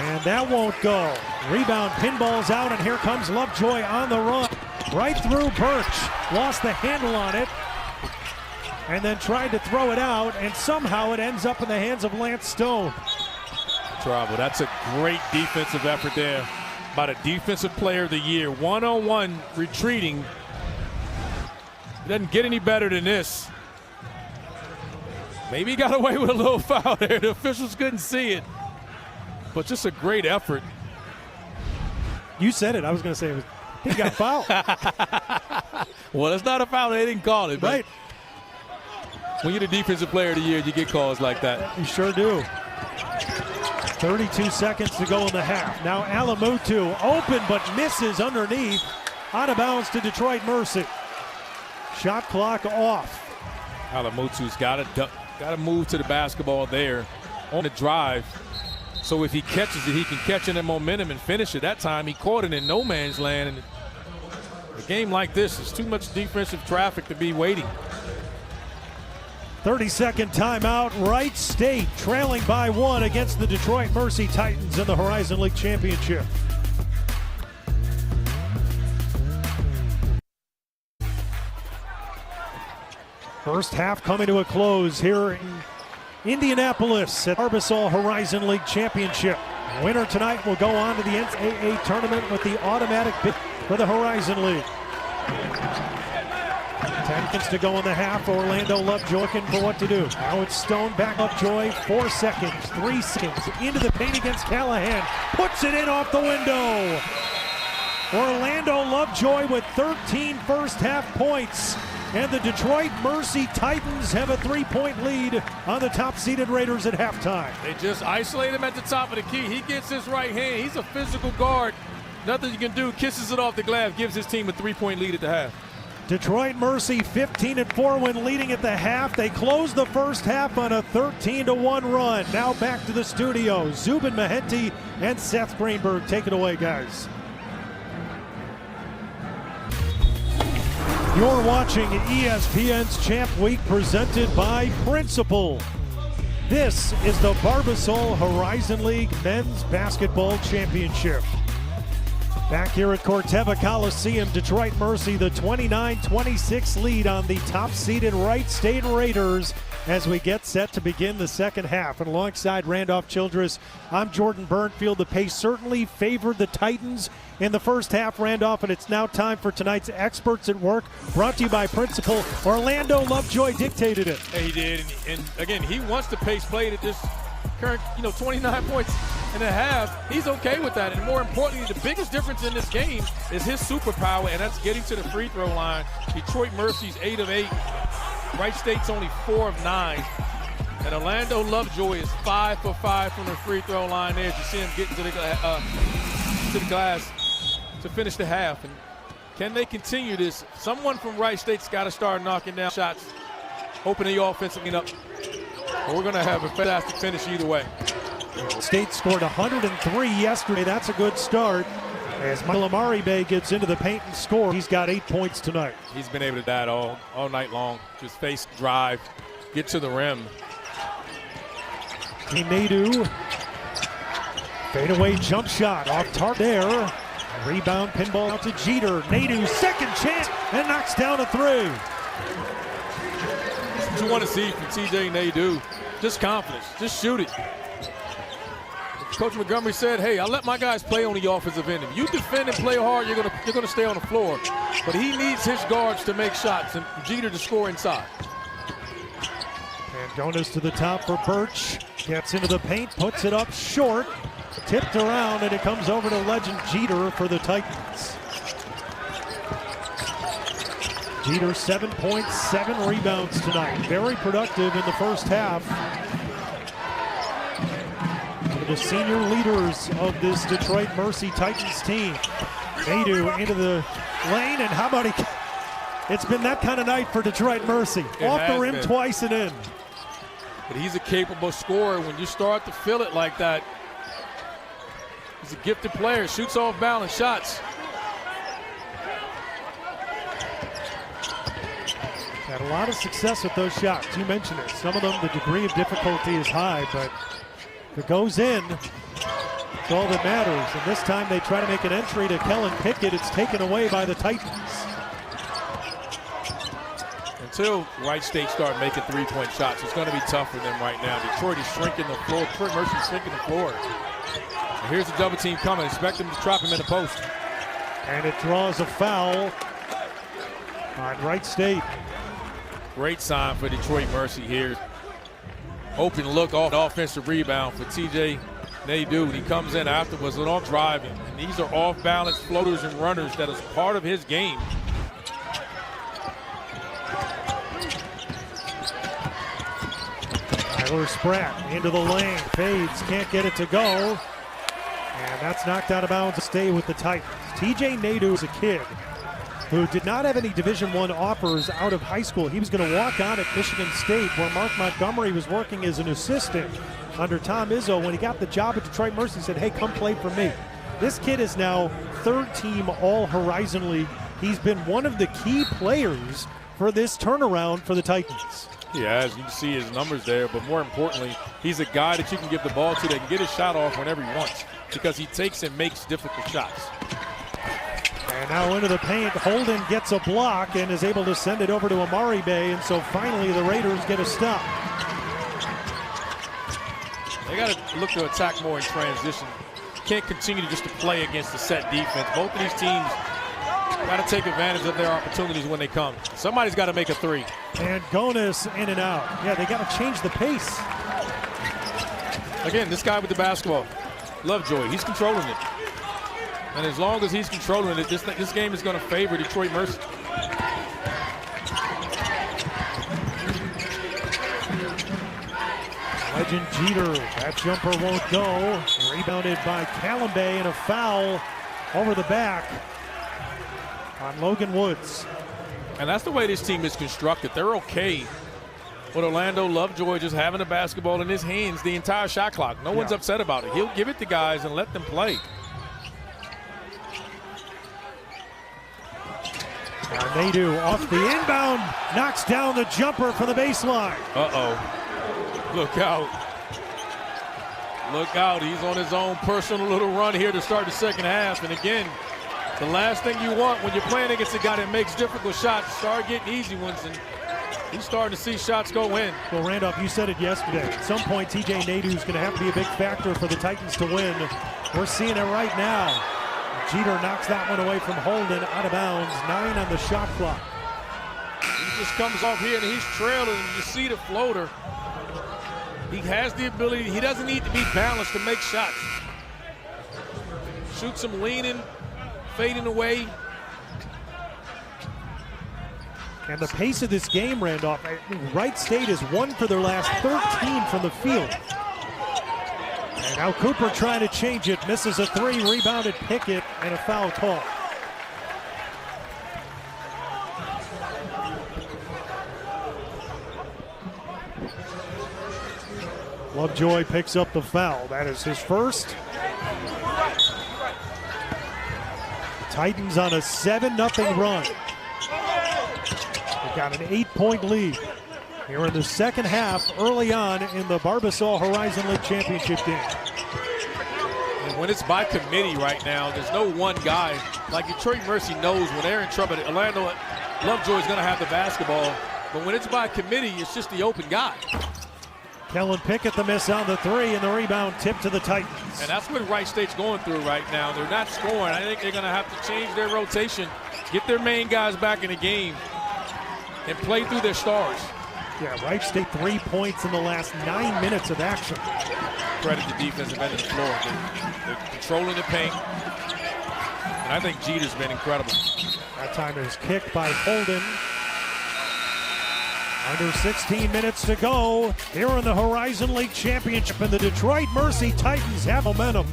S4: And that won't go. Rebound, pinballs out, and here comes Lovejoy on the run. Right through Birch. Lost the handle on it. And then tried to throw it out, and somehow it ends up in the hands of Lance Stone.
S5: Trouble. That's a great defensive effort there by the defensive player of the year. One-on-one retreating. It doesn't get any better than this. Maybe he got away with a little foul there. The officials couldn't see it. But just a great effort.
S4: You said it. I was going to say he got fouled.
S5: Well, it's not a foul. They didn't call it.
S4: Right.
S5: When you're the defensive player of the year, you get calls like that.
S4: You sure do. 32 seconds to go in the half. Now Alamutu open but misses underneath. Out of bounds to Detroit Mercy. Shot clock off.
S5: Alamutu's got to move to the basketball there on the drive. So if he catches it, he can catch it in momentum and finish it. That time he caught it in no man's land. And a game like this is too much defensive traffic to be waiting.
S4: 30-second timeout. Wright State trailing by 1 against the Detroit Mercy Titans in the Horizon League Championship. First half coming to a close here in Indianapolis at Barbasol Horizon League Championship. Winner tonight will go on to the NCAA tournament with the automatic bid for the Horizon League. 10 seconds to go in the half. Orlando Lovejoy looking for what to do. Now it's Stone back up Joy. 4 seconds, 3 seconds. Into the paint against Callahan. Puts it in off the window. Orlando Lovejoy with 13 first half points. And the Detroit Mercy Titans have a 3-point lead on the top-seeded Raiders at halftime.
S5: They just isolate him at the top of the key. He gets his right hand. He's a physical guard. Nothing you can do. Kisses it off the glass. Gives his team a 3-point lead at the half.
S4: Detroit Mercy 15-4 when leading at the half. They close the first half on a 13-1 run. Now back to the studio. Zubin Mehenti and Seth Greenberg. Take it away, guys. You're watching ESPN's Champ Week presented by Principal. This is the Barbasol Horizon League Men's Basketball Championship. Back here at Corteva Coliseum, Detroit Mercy, the 29-26 lead on the top-seeded Wright State Raiders as we get set to begin the second half. And alongside Randolph Childress, I'm Jordan Burnfield. The pace certainly favored the Titans in the first half, Randolph, and it's now time for tonight's Experts at Work, brought to you by Principal. Orlando Lovejoy dictated it.
S5: Yeah, he did, and again, he wants the pace played at this current, 29 points and a half. He's okay with that, and more importantly, the biggest difference in this game is his superpower, and that's getting to the free throw line. Detroit Mercy's 8 of 8. Wright State's only 4 of 9. And Orlando Lovejoy is 5 for 5 from the free throw line there. You see him getting to the glass to finish the half. And can they continue this? Someone from Wright State's got to start knocking down shots, opening the offense up. But we're going to have a fantastic finish either way.
S4: State scored 103 yesterday. That's a good start. As Michael Amaribe gets into the paint and score, he's got 8 points tonight.
S5: He's been able to do that all night long. Just face, drive, get to the rim.
S4: Nadu, fadeaway jump shot off target there. Rebound, pinball out to Jeter. Nadu, second chance, and knocks down a 3.
S5: That's what you want to see from TJ Nadu. Just confidence, just shoot it. Coach Montgomery said, hey, I let my guys play on the offensive end. If you defend and play hard, you're gonna stay on the floor. But he needs his guards to make shots and Jeter to score inside.
S4: And Jonas to the top for Birch. Gets into the paint, puts it up short. Tipped around, and it comes over to legend Jeter for the Titans. Jeter 7 points, 7 rebounds tonight. Very productive in the first half. The senior leaders of this Detroit Mercy Titans team. Nadu into the lane, and how about it's been that kind of night for Detroit Mercy. Off the rim twice and in.
S5: But he's a capable scorer when you start to feel it like that. He's a gifted player, shoots off balance shots.
S4: Had a lot of success with those shots. You mentioned it. Some of them, the degree of difficulty is high, but if it goes in, That's all that matters. And this time they try to make an entry to Kellen Pickett. It's taken away by the Titans.
S5: Until Wright State start making three-point shots, it's going to be tough for them right now. Detroit is shrinking the floor. Detroit Mercy is shrinking the floor. And here's the double team coming. Expect them to trap him in the post.
S4: And it draws a foul on Wright State.
S5: Great sign for Detroit Mercy here. Open look off the offensive rebound for TJ Nadeau. He comes in afterwards with all driving. And these are off-balance floaters and runners that is part of his game.
S4: Tyler Spratt into the lane, fades, can't get it to go. And that's knocked out of bounds to stay with the Titans. TJ Nadeau is a kid who did not have any Division I offers out of high school. He was going to walk on at Michigan State, where Mark Montgomery was working as an assistant under Tom Izzo. When he got the job at Detroit Mercy, he said, hey, come play for me. This kid is now third-team All-Horizon League. He's been one of the key players for this turnaround for the Titans.
S5: Yeah, as you can see his numbers there, but more importantly, he's a guy that you can give the ball to that can get his shot off whenever he wants because he takes and makes difficult shots.
S4: And now into the paint, Holden gets a block and is able to send it over to Amari Bay, and so finally the Raiders get a stop.
S5: They got to look to attack more in transition. Can't continue just to play against the set defense. Both of these teams got to take advantage of their opportunities when they come. Somebody's got to make a three.
S4: And Gonis in and out. Yeah, they got to change the pace.
S5: Again, this guy with the basketball, Lovejoy, he's controlling it. And as long as he's controlling it, this game is going to favor Detroit Mercy.
S4: Legend Jeter, that jumper won't go. Rebounded by Callambay, and a foul over the back on Logan Woods.
S5: And that's the way this team is constructed. They're okay with Orlando Lovejoy just having the basketball in his hands the entire shot clock. No one's upset about it. He'll give it to guys and let them play.
S4: Now Nadeau off the inbound, knocks down the jumper for the baseline.
S5: Uh-oh. Look out. Look out. He's on his own personal little run here to start the second half. And again, the last thing you want when you're playing against a guy that makes difficult shots, start getting easy ones, and he's starting to see shots go in.
S4: Well, Randolph, you said it yesterday. At some point, TJ Nadeau is going to have to be a big factor for the Titans to win. We're seeing it right now. Jeter knocks that one away from Holden, out of bounds, 9 on the shot clock.
S5: He just comes off here and he's trailing, and you see the floater. He has the ability, he doesn't need to be balanced to make shots. Shoots him leaning, fading away.
S4: And the pace of this game, Randolph, Wright State has won for their last 13 from the field. And now Cooper trying to change it, misses a three, rebounded Pickett, and a foul call. Lovejoy picks up the foul. That is his first. Titans on a 7-0 run. They've got an 8-point lead here in the second half, early on in the Barbasol Horizon League Championship game.
S5: And when it's by committee right now, there's no one guy. Like Detroit Mercy knows when they're in trouble, Orlando Lovejoy is going to have the basketball. But when it's by committee, it's just the open guy.
S4: Kellen Pickett the miss on the three, and the rebound tipped to the Titans.
S5: And that's what Wright State's going through right now. They're not scoring. I think they're going to have to change their rotation, get their main guys back in the game, and play through their stars.
S4: Yeah, Wright State 3 points in the last 9 minutes of action.
S5: Credit the defensive end of the floor. They're controlling the paint. And I think Jeter's been incredible.
S4: That time is kicked by Holden. Under 16 minutes to go here in the Horizon League Championship, and the Detroit Mercy Titans have momentum.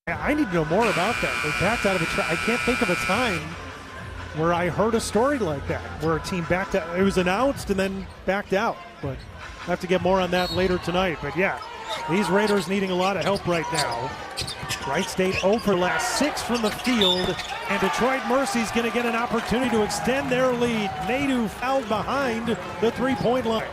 S4: I need to know more about that. They backed out of it. I can't think of a time where I heard a story like that, where a team backed out. It was announced and then backed out, but I have to get more on that later tonight. But yeah, these Raiders needing a lot of help right now. Wright State 0 for last 6 from the field, and Detroit Mercy's going to get an opportunity to extend their lead. Nadeau fouled behind the three-point line.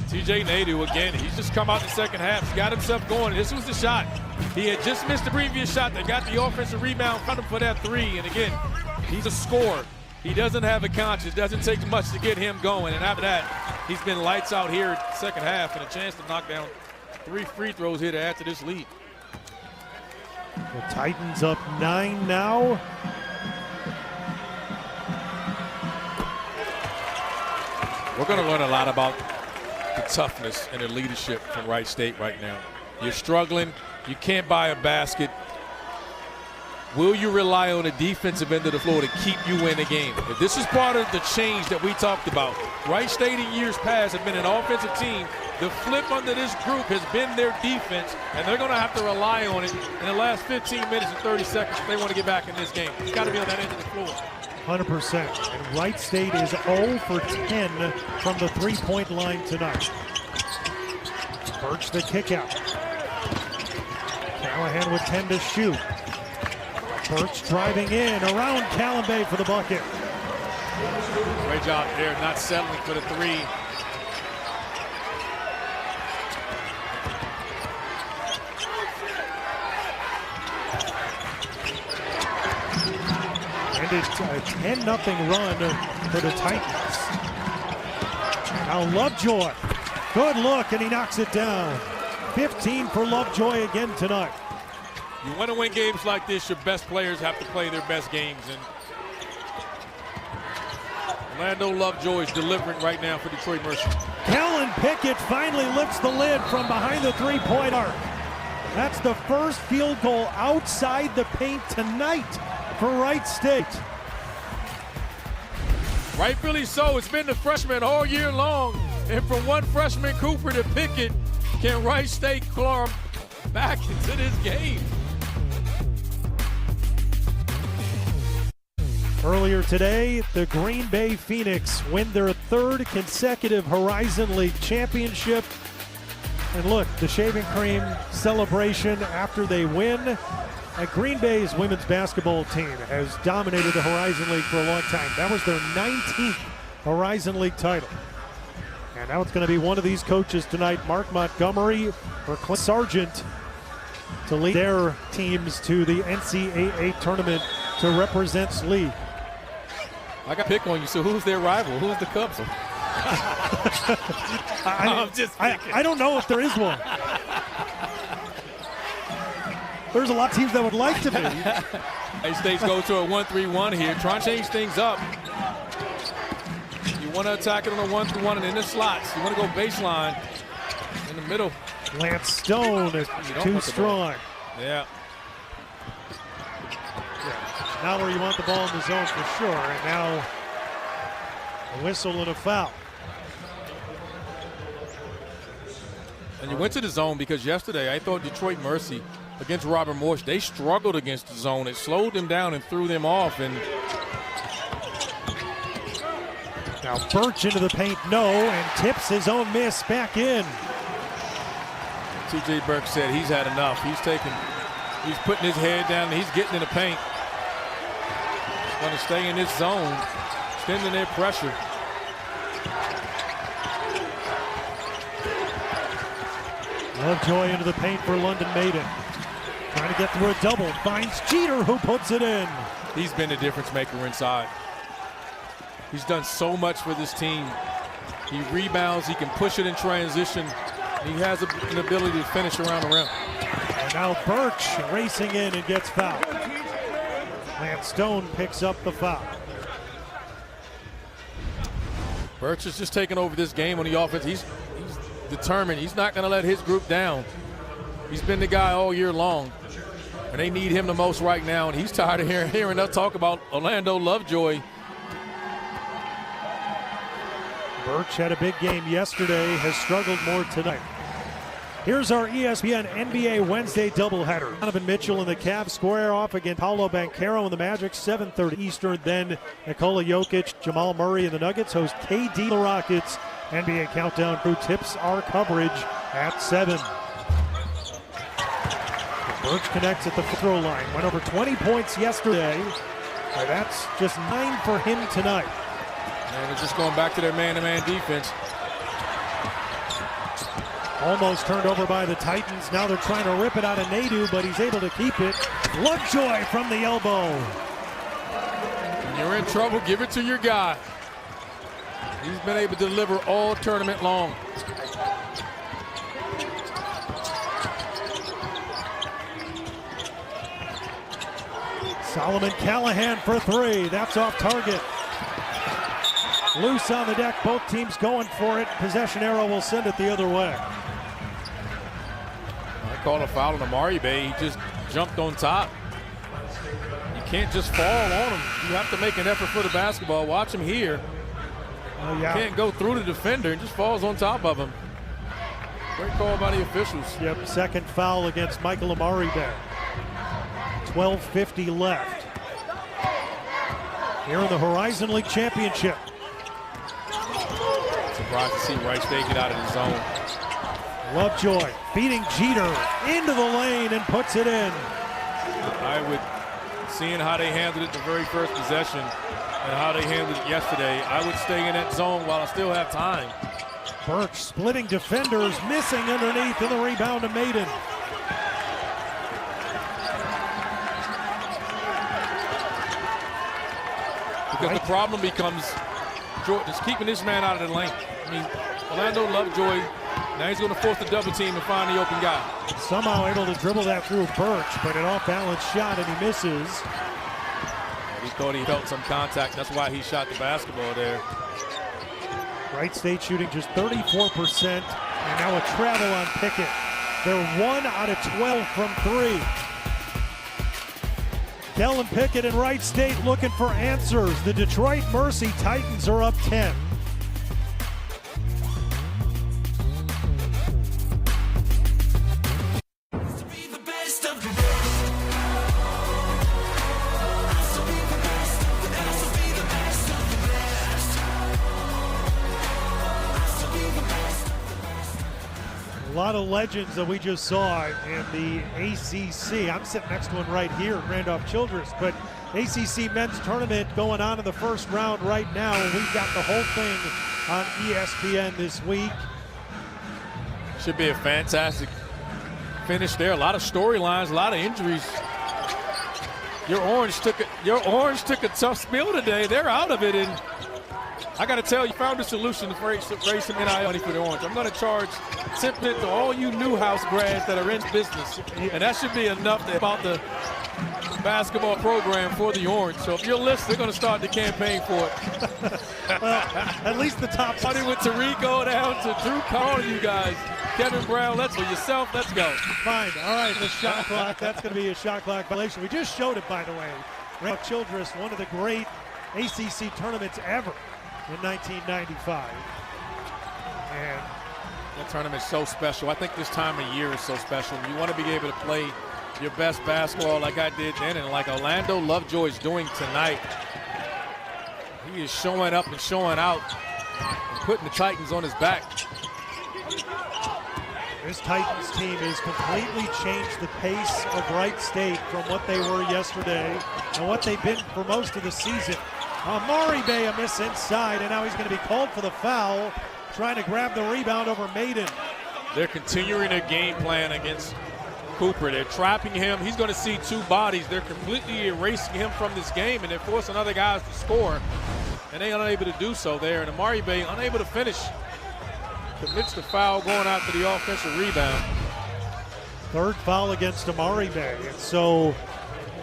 S5: TJ Nadeau again, he's just come out in the second half. He's got himself going. This was the shot. He had just missed the previous shot. They got the offensive rebound, found him for that three. And again, he's a scorer. He doesn't have a conscience. Doesn't take much to get him going. And after that, he's been lights out here in the second half and a chance to knock down 3 free throws here to add to this lead.
S4: The Titans up 9 now.
S5: We're going to learn a lot about the toughness and the leadership from Wright State right now. You're struggling. You can't buy a basket. Will you rely on the defensive end of the floor to keep you in the game? If this is part of the change that we talked about, Wright State in years past have been an offensive team. The flip under this group has been their defense, and they're going to have to rely on it in the last 15 minutes and 30 seconds if they want to get back in this game. It's got to be on that end of the floor.
S4: 100%. And Wright State is 0 for 10 from the three-point line tonight. Birch the kick out. Callahan with 10 to shoot. Birch driving in around Calambay for the bucket.
S5: Great job there, not settling for the three.
S4: And it's a 10-0 run for the Titans. Now Lovejoy. Good look, and he knocks it down. 15 for Lovejoy again tonight.
S5: You want to win games like this, your best players have to play their best games. And Orlando Lovejoy is delivering right now for Detroit Mercy.
S4: Kellen Pickett finally lifts the lid from behind the three-point arc. That's the first field goal outside the paint tonight for Wright State.
S5: Rightfully so. It's been the freshman all year long. And from one freshman Cooper to Pickett, can Wright State climb back into this game?
S4: Earlier today, the Green Bay Phoenix win their 3rd consecutive Horizon League championship. And look, the shaving cream celebration after they win. And Green Bay's women's basketball team has dominated the Horizon League for a long time. That was their 19th Horizon League title. And now it's going to be one of these coaches tonight, Mark Montgomery or Clint Sargent, to lead their teams to the NCAA tournament to represent league.
S5: I got to pick on you, so who's their rival? Who's the Cubs? I'm just
S4: I don't know if there is one. There's a lot of teams that would like to be.
S5: Wright State's go to a 1-3-1 here, trying to change things up. You want to attack it on a 1-3-1 and in the slots. You want to go baseline in the middle.
S4: Lance Stone is too strong.
S5: Yeah.
S4: Not where you want the ball in the zone for sure. And now a whistle and a foul.
S5: And you went to the zone because yesterday I thought Detroit Mercy against Robert Morse, they struggled against the zone. It slowed them down and threw them off. And
S4: now Birch into the paint, no, and tips his own miss back in.
S5: TJ Burke said he's had enough. He's putting his head down, and he's getting in the paint. He's going to stay in this zone, extending their pressure.
S4: Lovejoy into the paint for London Maiden. Trying to get through a double, finds Jeter who puts it in.
S5: He's been the difference maker inside. He's done so much for this team. He rebounds, he can push it in transition. He has an ability to finish around the rim.
S4: And now Birch racing in and gets fouled. Lance Stone picks up the foul.
S5: Birch is just taking over this game on the offense. He's determined. He's not going to let his group down. He's been the guy all year long, and they need him the most right now, and he's tired of hearing us talk about Orlando Lovejoy.
S4: Birch had a big game yesterday, has struggled more tonight. Here's our ESPN NBA Wednesday doubleheader. Donovan Mitchell and the Cavs square off against Paolo Banchero and the Magic, 7:30 Eastern. Then Nikola Jokic, Jamal Murray and the Nuggets host KD the Rockets. NBA Countdown crew tips our coverage at 7. Birch connects at the throw line. Went over 20 points yesterday. That's just 9 for him tonight.
S5: And they're just going back to their man-to-man defense.
S4: Almost turned over by the Titans. Now they're trying to rip it out of Nadeau, but he's able to keep it. Lovejoy from the elbow.
S5: When you're in trouble, give it to your guy. He's been able to deliver all tournament long.
S4: Solomon Callahan for 3. That's off target. Loose on the deck. Both teams going for it. Possession arrow will send it the other way.
S5: I call a foul on Amari Bay. He just jumped on top. You can't just fall on him. You have to make an effort for the basketball. Watch him here.
S4: Oh, yeah.
S5: Can't go through the defender and just falls on top of him. Great call by the officials.
S4: Yep, second foul against Michael Amari Bay. 12:50 left. Here in the Horizon League Championship.
S5: Surprised to see Wright get out of the zone.
S4: Lovejoy beating Jeter into the lane and puts it in.
S5: Seeing how they handled it the very first possession and how they handled it yesterday, I would stay in that zone while I still have time.
S4: Birch splitting defenders, missing underneath, and the rebound to Maiden.
S5: Because the problem becomes just keeping this man out of the lane. I mean, Orlando Lovejoy, now he's going to force the double team and find the open guy.
S4: Somehow able to dribble that through Birch, but an off-balance shot, and he misses.
S5: He thought he felt some contact. That's why he shot the basketball there.
S4: Wright State shooting just 34%, and now a travel on Pickett. They're 1 out of 12 from 3. Kellen Pickett and Wright State looking for answers. The Detroit Mercy Titans are up 10. A lot of legends that we just saw in the ACC. I'm sitting next to one right here, Randolph-Childress, but ACC men's tournament going on in the first round right now. We've got the whole thing on ESPN this week.
S5: Should be a fantastic finish there. A lot of storylines, a lot of injuries. Your Orange took a tough spill today. They're out of it, and I got to tell you, found a solution to raise some NIL money for the Orange. I'm going to charge 10% to all you Newhouse grads that are in business, and that should be enough about the basketball program for the Orange. So if you're listening, they're going to start the campaign for it.
S4: Well, at least the top.
S5: Starting with Tarico down to Drew Carl, you guys. Kevin Brown, let's for yourself. Let's go.
S4: Fine. All right, the shot clock. That's going to be a shot clock violation. We just showed it, by the way. Randolph-Childress, one of the great ACC tournaments ever in 1995. And
S5: that tournament's so special. I think this time of year is so special. You want to be able to play your best basketball like I did then and like Orlando Lovejoy is doing tonight. He is showing up and showing out and putting the Titans on his back.
S4: This Titans team has completely changed the pace of Wright State from what they were yesterday and what they've been for most of the season. Amari Bay a miss inside, and now he's going to be called for the foul, trying to grab the rebound over Maiden.
S5: They're continuing their game plan against Cooper. They're trapping him. He's going to see two bodies. They're completely erasing him from this game, and they're forcing other guys to score, and they're unable to do so there. And Amari Bay unable to finish. Commits the foul going out to the offensive rebound.
S4: Third foul against Amari Bay, and so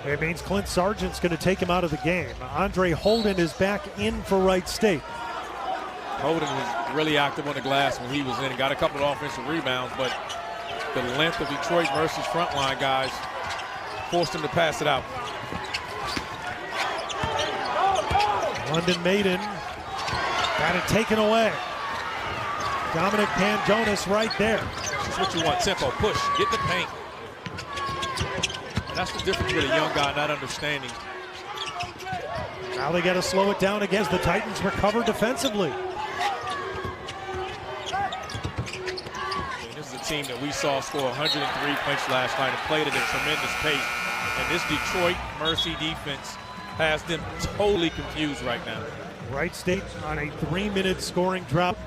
S4: it means Clint Sargent's going to take him out of the game. Andre Holden is back in for Wright State.
S5: Holden was really active on the glass when he was in and got a couple of offensive rebounds, but the length of Detroit Mercy's front line guys forced him to pass it out.
S4: London Maiden got it taken away. Dominic Pandonis right there.
S5: That's what you want, tempo, push, get the paint. And that's the difference with a young guy not understanding.
S4: Now they got to slow it down again as the Titans recover defensively.
S5: This is a team that we saw score 103 points last night and played at a tremendous pace. And this Detroit Mercy defense has them totally confused right now.
S4: Wright State on a 3-minute scoring drought.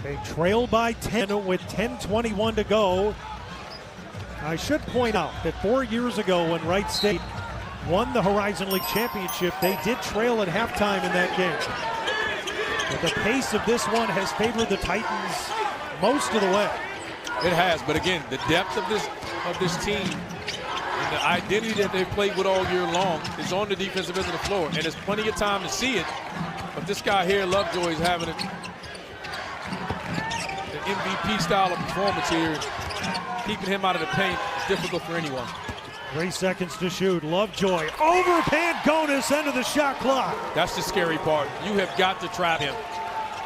S4: They trail by 10 with 10:21 to go. I should point out that 4 years ago when Wright State won the Horizon League Championship, they did trail at halftime in that game. But the pace of this one has favored the Titans most of the way.
S5: It has, but again, the depth of this team and the identity that they've played with all year long is on the defensive end of the floor, and there's plenty of time to see it. But this guy here, Lovejoy, is having an MVP style of performance here. Keeping him out of the paint is difficult for anyone.
S4: 3 seconds to shoot. Lovejoy over Pangonis, end of the shot clock.
S5: That's the scary part. You have got to trap him.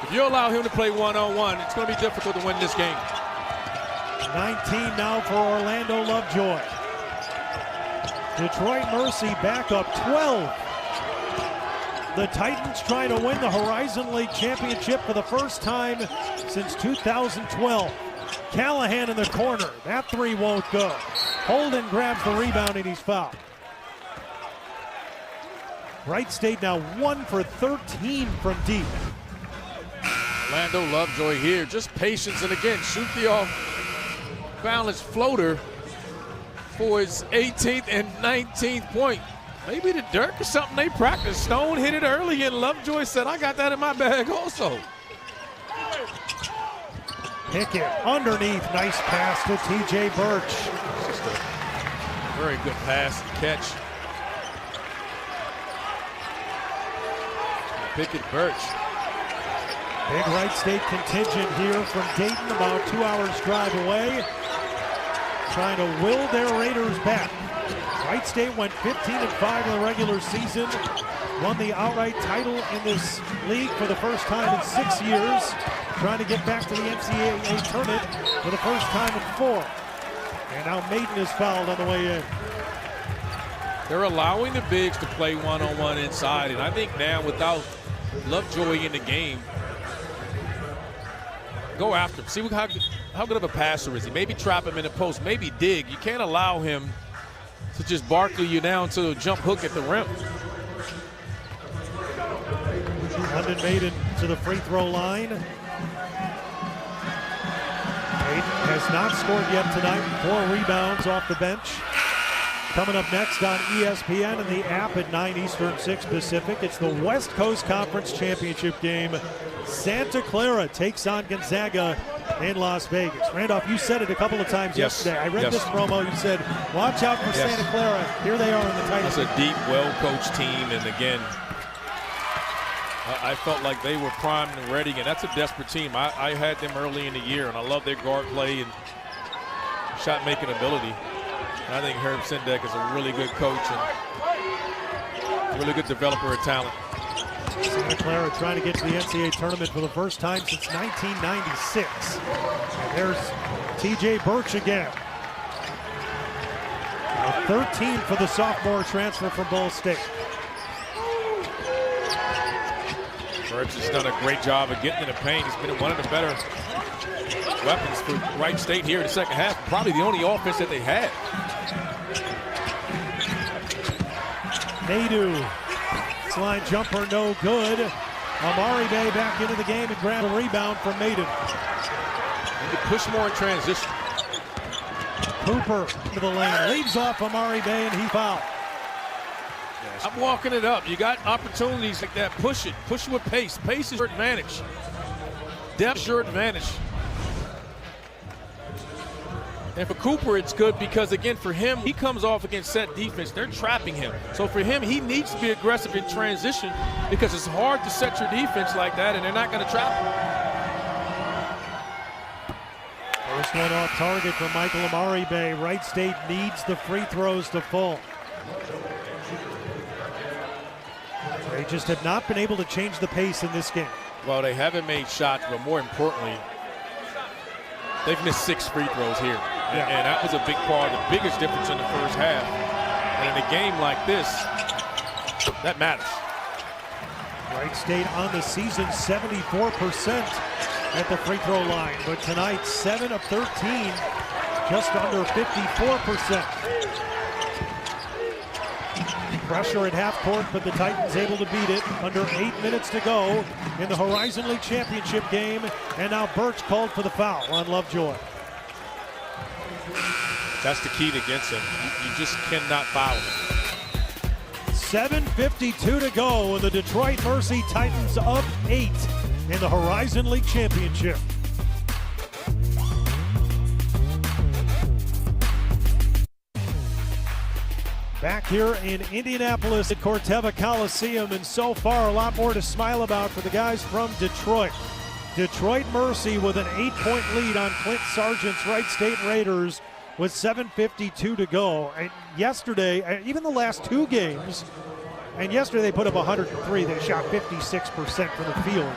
S5: If you allow him to play one-on-one, it's going to be difficult to win this game.
S4: 19 now for Orlando Lovejoy. Detroit Mercy back up 12. The Titans trying to win the Horizon League Championship for the first time since 2012. Callahan in the corner. That three won't go. Holden grabs the rebound and he's fouled. Wright State now 1 for 13 from deep.
S5: Orlando Lovejoy here, just patience, and again, shoot the off-balance floater for his 18th and 19th point. Maybe the Dirk or something they practice. Stone hit it early, and Lovejoy said, I got that in my bag also.
S4: Pickett underneath, nice pass to TJ Birch.
S5: Just a very good pass and catch. Pickett Birch.
S4: Big Wright State contingent here from Dayton, about 2 hours drive away. Trying to will their Raiders back. Wright State went 15-5 in the regular season. Won the outright title in this league for the first time in 6 years. Trying to get back to the NCAA tournament for the first time in 4. And now Maiden is fouled on the way in.
S5: They're allowing the bigs to play one-on-one inside, and I think now without Lovejoy in the game, go after him. See how good of a passer is he. Maybe trap him in the post, maybe dig. You can't allow him to just Barkley you down to a jump hook at the rim.
S4: London Maiden to the free throw line. Maiden has not scored yet tonight. 4 rebounds off the bench. Coming up next on ESPN and the app at 9 Eastern, 6 Pacific. It's the West Coast Conference Championship game. Santa Clara takes on Gonzaga in Las Vegas. Randolph, you said it a couple of times yesterday. I read this promo. You said, watch out for Santa Clara. Here they are in the title.
S5: It's a deep, well-coached team, and again, I felt like they were primed and ready, and that's a desperate team. I had them early in the year, and I love their guard play and shot-making ability. And I think Herb Sendek is a really good coach and really good developer of talent.
S4: Santa Clara trying to get to the NCAA tournament for the first time since 1996. And there's TJ Birch again. 13 for the sophomore transfer from Ball State.
S5: Birch has done a great job of getting in the paint. He's been one of the better weapons for Wright State here in the second half. Probably the only offense that they had.
S4: Nadu, slide jumper no good. Amari Bay back into the game and grab a rebound from Maiden.
S5: Need to push more in transition.
S4: Cooper into the lane, leaves off Amari Bay and he fouled.
S5: I'm walking it up. You got opportunities like that. Push it. Push it with pace. Pace is your advantage. Depth is your advantage. And for Cooper, it's good because, again, for him, he comes off against set defense. They're trapping him. So for him, he needs to be aggressive in transition because it's hard to set your defense like that, and they're not going to trap him.
S4: First one off target for Michael Amari Bay. Wright State needs the free throws to fall. They just have not been able to change the pace in this game.
S5: Well, they haven't made shots, but more importantly, they've missed 6 free throws here.
S4: Yeah.
S5: And that was a big part, the biggest difference in the first half. And in a game like this, that matters.
S4: Wright State on the season 74% at the free throw line. But tonight, 7 of 13, just under 54%. Pressure at half court, but the Titans able to beat it. Under 8 minutes to go in the Horizon League Championship game. And now Birch called for the foul on Lovejoy.
S5: That's the key against him. You just cannot foul him.
S4: 7:52 to go, and the Detroit Mercy Titans up 8 in the Horizon League Championship. Back here in Indianapolis at Corteva Coliseum, and so far a lot more to smile about for the guys from Detroit. Detroit Mercy with an 8-point lead on Clint Sargent's Wright State Raiders with 7:52 to go. And yesterday, even the last two games, and yesterday they put up 103. They shot 56% from the field.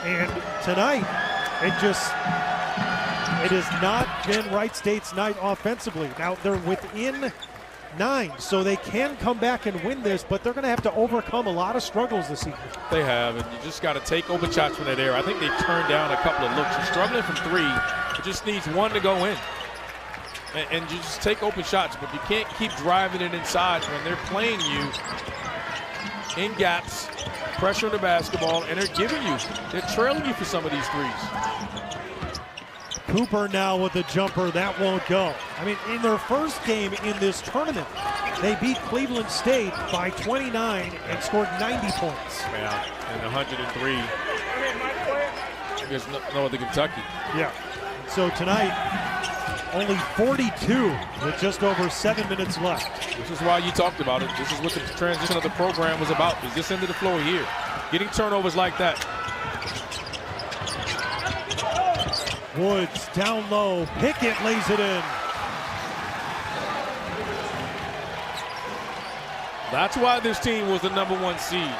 S4: And tonight, it has not been Wright State's night offensively. Now they're within 9, so they can come back and win this, but they're going to have to overcome a lot of struggles this evening.
S5: They have, and you just got to take open shots from that area. I think they turned down a couple of looks. You're struggling from 3. It just needs one to go in. And you just take open shots, but you can't keep driving it inside when they're playing you in gaps, pressure on the basketball, and they're trailing you for some of these threes.
S4: Cooper now with the jumper, that won't go. I mean, in their first game in this tournament, they beat Cleveland State by 29 and scored 90 points.
S5: Yeah, and 103 against no other Kentucky.
S4: Yeah, so tonight, only 42 with just over 7 minutes left.
S5: This is why you talked about it. This is what the transition of the program was about, is this end of the floor here. Getting turnovers like that.
S4: Woods down low, Pickett lays it in.
S5: That's why this team was the #1 seed.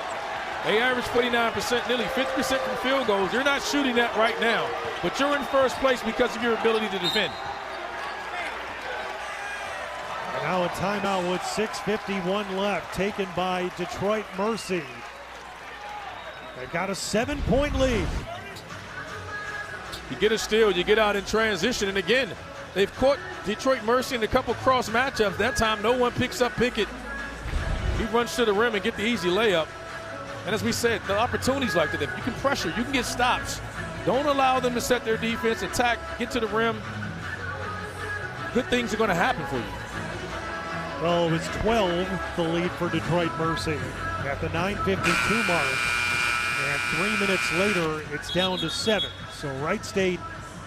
S5: They averaged 49%, nearly 50% from field goals. You're not shooting that right now, but you're in first place because of your ability to defend.
S4: Now a timeout with 6:51 left, taken by Detroit Mercy. They've got a 7-point lead.
S5: You get a steal, you get out in transition, and again, they've caught Detroit Mercy in a couple cross matchups. That time, no one picks up Pickett. He runs to the rim and get the easy layup. And as we said, the opportunities like that, if you can pressure, you can get stops. Don't allow them to set their defense, attack, get to the rim. Good things are going to happen for you.
S4: Well, it was 12, the lead for Detroit Mercy at the 9:52 mark. And 3 minutes later, it's down to 7. So Wright State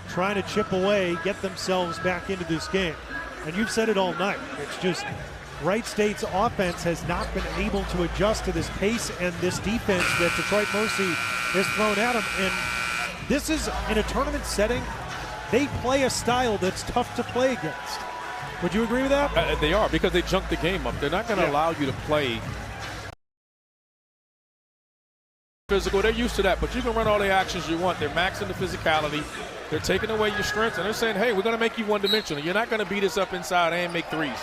S4: trying to chip away, get themselves back into this game. And you've said it all night. It's just Wright State's offense has not been able to adjust to this pace and this defense that Detroit Mercy has thrown at them. And this is, in a tournament setting, they play a style that's tough to play against. Would you agree with that?
S5: They are, because they junk the game up. They're not going to allow you to play physical. They're used to that, but you can run all the actions you want. They're maxing the physicality. They're taking away your strengths, and they're saying, hey, we're going to make you one-dimensional. You're not going to beat us up inside and make threes.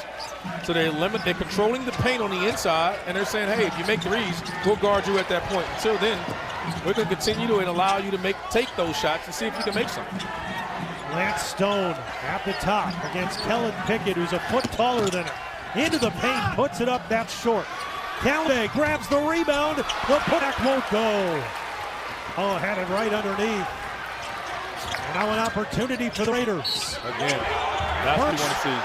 S5: So they're controlling the paint on the inside, and they're saying, hey, if you make threes, we'll guard you at that point. Until then, we're going to continue to allow you to take those shots and see if you can make something.
S4: Lance Stone at the top against Kellen Pickett, who's a foot taller than him. Into the paint, puts it up, that's short. Calladay grabs the rebound, the putback won't go. Oh, had it right underneath. And now an opportunity for the Raiders.
S5: Again, that's what you want to see.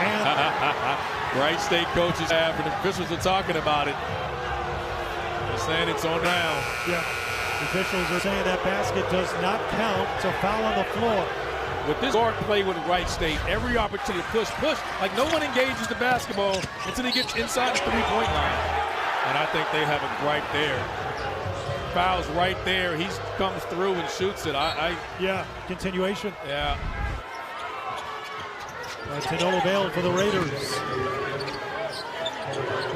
S4: And
S5: Wright State coaches have, and the officials are talking about it. They're saying it's on now.
S4: Yeah, the officials are saying that basket does not count. It's a foul on the floor.
S5: With this guard play with Wright State, every opportunity to push. Like no one engages the basketball until he gets inside the three-point line. And I think they have it right there. Fouls right there. He comes through and shoots it.
S4: Yeah, continuation.
S5: Yeah.
S4: To no avail for the Raiders.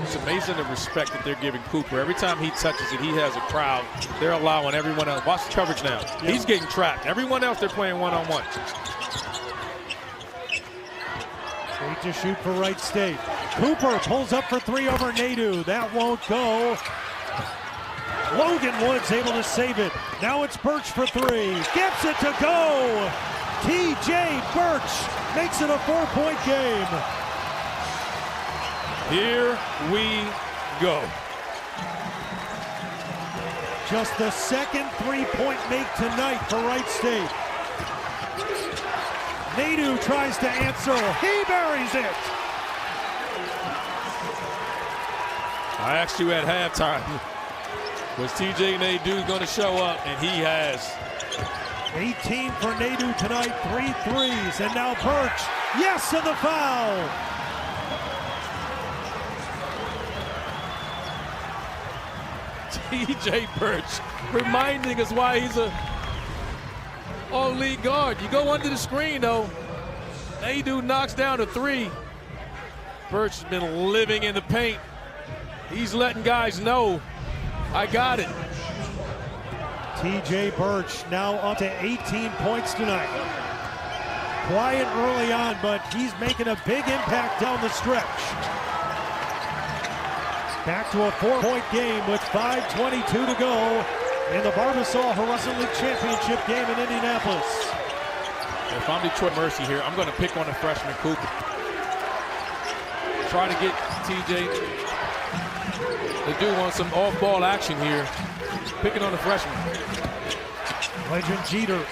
S5: It's amazing the respect that they're giving Cooper. Every time he touches it, he has a crowd. They're allowing everyone else. Watch the coverage now. Yep. He's getting trapped. Everyone else, they're playing one-on-one.
S4: 8 to shoot for Wright State. Cooper pulls up for 3 over Nadeau. That won't go. Logan Woods able to save it. Now it's Birch for three. Gets it to go. T.J. Birch makes it a 4-point game.
S5: Here we go.
S4: Just the second three-point make tonight for Wright State. Nadeau tries to answer. He buries it.
S5: I asked you at halftime, was T.J. Nadeau going to show up? And he has.
S4: 18 for Nadeau tonight, 3 threes. And now Birch. Yes, and the foul.
S5: T.J. Birch reminding us why he's a all-league guard. You go under the screen, though. Nadeau knocks down a three. Birch has been living in the paint. He's letting guys know, I got it.
S4: T.J. Birch now up to 18 points tonight. Quiet early on, but he's making a big impact down the stretch. Back to a 4-point game with 5:22 to go in the Barbasol Horizon League Championship game in Indianapolis.
S5: If I'm Detroit Mercy here, I'm going to pick on the freshman Cooper. Try to get T.J. to do on some off-ball action here. Picking on the freshman.
S4: Legend Jeter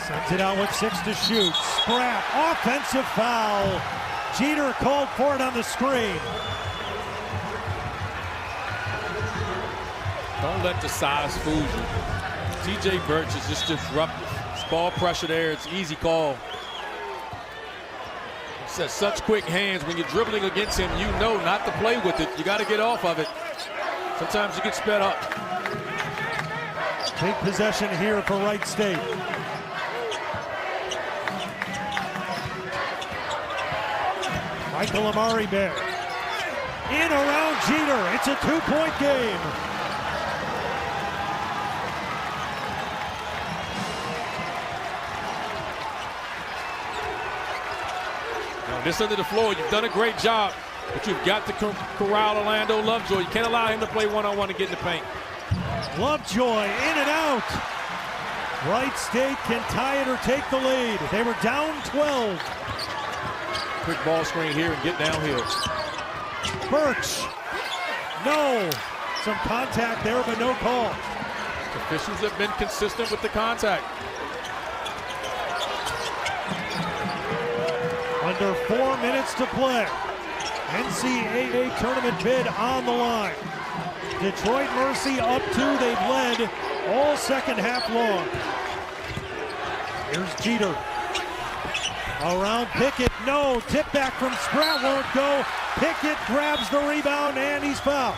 S4: sends it out with 6 to shoot. Spratt, offensive foul. Jeter called for it on the screen.
S5: Don't let the size fool you. T.J. Birch is just disruptive. It's ball pressure there. It's easy call. He says such quick hands. When you're dribbling against him, you know not to play with it. You got to get off of it. Sometimes you get sped up.
S4: Big possession here for Wright State. Michael Amari Bear. In around Jeter. It's a 2-point game.
S5: Now, this end of the floor, you've done a great job, but you've got to corral Orlando Lovejoy. You can't allow him to play one-on-one and get in the paint.
S4: Lovejoy in and out. Wright State can tie it or take the lead. They were down 12.
S5: Quick ball screen here and get downhill.
S4: Birch. No. Some contact there, but no call.
S5: Officials have been consistent with the contact.
S4: Under 4 minutes to play. NCAA tournament bid on the line. Detroit Mercy up 2. They've led all second half long. Here's Jeter. Around Pickett. No. Tip back from Spratt won't go. Pickett grabs the rebound and he's fouled.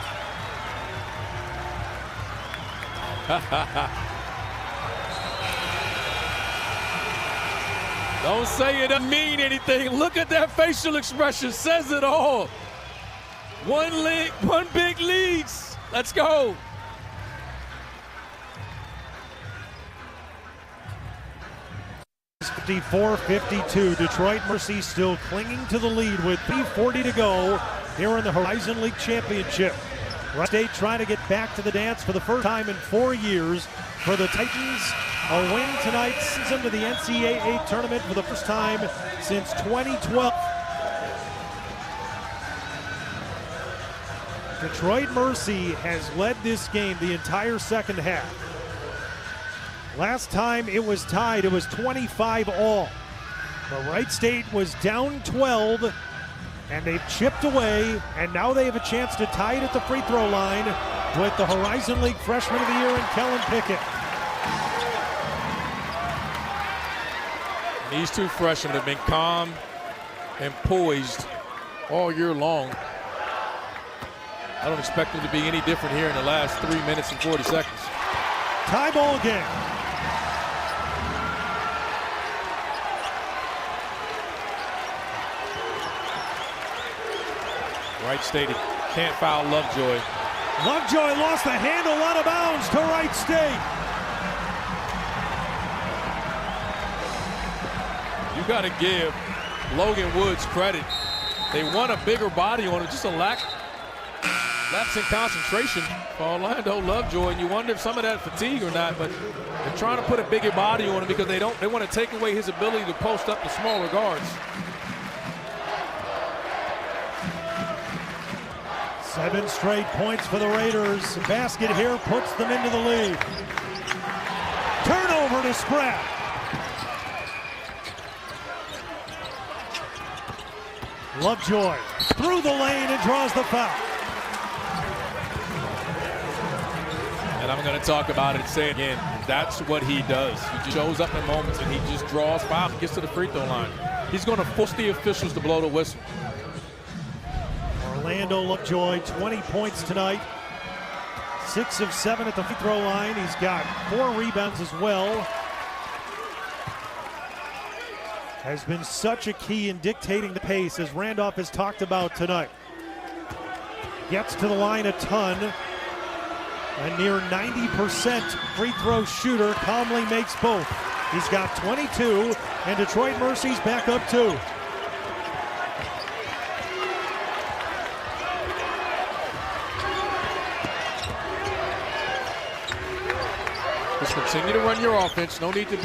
S5: Don't say it doesn't mean anything. Look at that facial expression. Says it all. One big leads. Let's go.
S4: It's 54-52. Detroit Mercy still clinging to the lead with 3:40 to go here in the Horizon League Championship. Wright State trying to get back to the dance for the first time in 4 years. For the Titans, a win tonight sends them to the NCAA tournament for the first time since 2012. Detroit Mercy has led this game the entire second half. Last time it was tied, it was 25-all. But Wright State was down 12, and they've chipped away, and now they have a chance to tie it at the free throw line with the Horizon League Freshman of the Year in Kellen Pickett.
S5: These two freshmen have been calm and poised all year long. I don't expect them to be any different here in the last 3 minutes and 40 seconds.
S4: Tie ball game.
S5: Wright State can't foul Lovejoy.
S4: Lovejoy lost the handle out of bounds to Wright State.
S5: You got to give Logan Woods credit. They want a bigger body on him, just a lack. lapse in concentration for Orlando Lovejoy, and you wonder if some of that fatigue or not, but they're trying to put a bigger body on him because they want to take away his ability to post up the smaller guards.
S4: 7 straight points for the Raiders. The basket here puts them into the lead. Turnover to Spratt. Lovejoy through the lane and draws the foul.
S5: And I'm going to talk about it and say it again. That's what he does. He just shows up in moments and he just draws fouls, gets to the free throw line. He's going to force the officials to blow the whistle.
S4: Orlando Lovejoy, 20 points tonight. 6 of 7 at the free throw line. He's got 4 rebounds as well. Has been such a key in dictating the pace, as Randolph has talked about tonight. Gets to the line a ton. A near 90% free throw shooter, calmly makes both. He's got 22, and Detroit Mercy's back up 2.
S5: Just continue to run your offense. No need to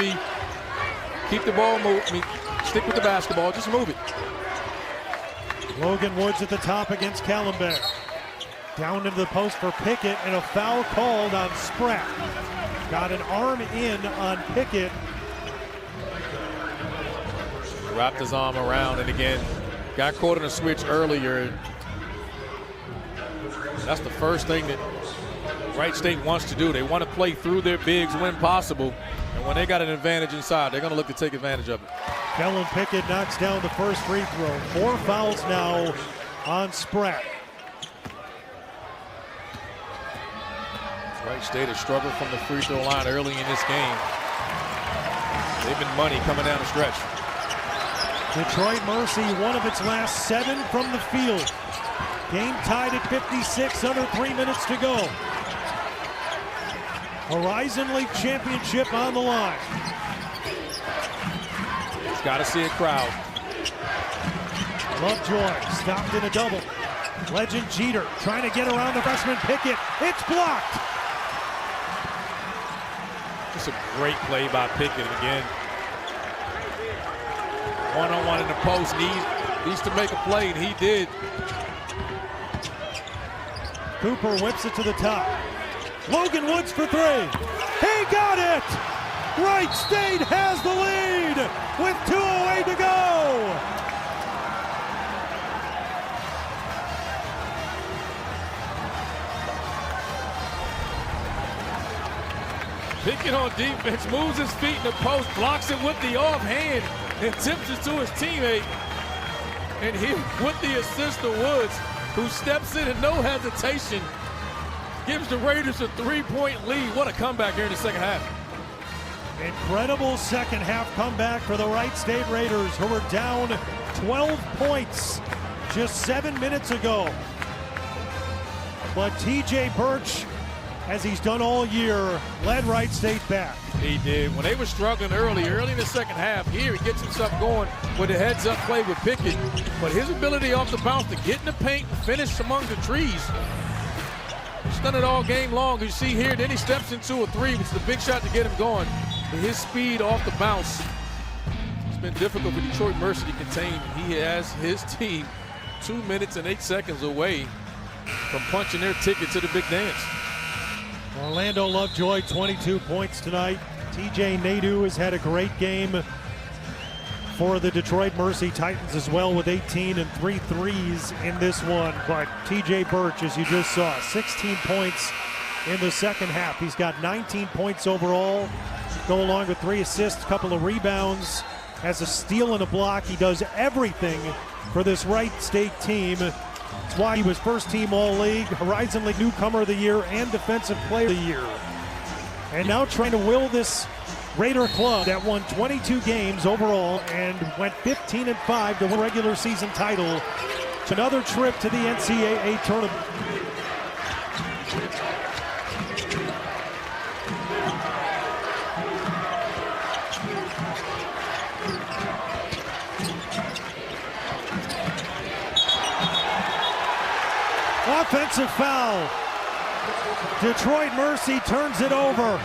S5: keep the ball moving. Stick with the basketball. Just move it.
S4: Logan Woods at the top against Callenberg. Down into the post for Pickett, and a foul called on Spratt. Got an arm in on Pickett.
S5: Wrapped his arm around, and again, got caught in a switch earlier. That's the first thing that Wright State wants to do. They want to play through their bigs when possible. And when they got an advantage inside, they're going to look to take advantage of it.
S4: Kellen Pickett knocks down the first free throw. 4 fouls now on Spratt.
S5: Wright State has struggled from the free throw line early in this game. They've been money coming down the stretch.
S4: Detroit Mercy, one of its last 7 from the field. Game tied at 56, under 3 minutes to go. Horizon League championship on the line.
S5: He's got to see a crowd.
S4: Lovejoy stopped in a double. Legend Jeter trying to get around the freshman Pickett. It's blocked.
S5: Just a great play by Pickett again. One-on-one in the post, needs to make a play, and he did.
S4: Cooper whips it to the top. Logan Woods for 3. He got it! Wright State has the lead with 2:08 to go.
S5: Pickett on defense, moves his feet in the post, blocks it with the offhand, and tips it to his teammate. And here with the assist to Woods, who steps in and no hesitation, gives the Raiders a 3-point lead. What a comeback here in the second half.
S4: Incredible second half comeback for the Wright State Raiders, who were down 12 points just 7 minutes ago. But TJ Birch, as he's done all year, led Wright State back.
S5: He did. When they were struggling early in the second half, here he gets himself going with a heads-up play with Pickett. But his ability off the bounce to get in the paint and finish among the trees, he's done it all game long. You see here, then he steps into a 3, which is the big shot to get him going. But his speed off the bounce, it's been difficult for Detroit Mercy to contain. He has his team 2 minutes and 8 seconds away from punching their ticket to the big dance.
S4: Orlando Lovejoy, 22 points tonight. TJ Nadeau has had a great game for the Detroit Mercy Titans as well, with 18 and 3 threes in this one. But TJ Birch, as you just saw, 16 points in the second half. He's got 19 points overall, go along with 3 assists, a couple of rebounds, has a steal and a block. He does everything for this Wright State team. That's why he was first team All-League, Horizon League Newcomer of the Year, and Defensive Player of the Year. And now trying to will this Raider club that won 22 games overall and went 15-5 to win a regular season title to another trip to the NCAA tournament. Offensive foul. Detroit Mercy turns it over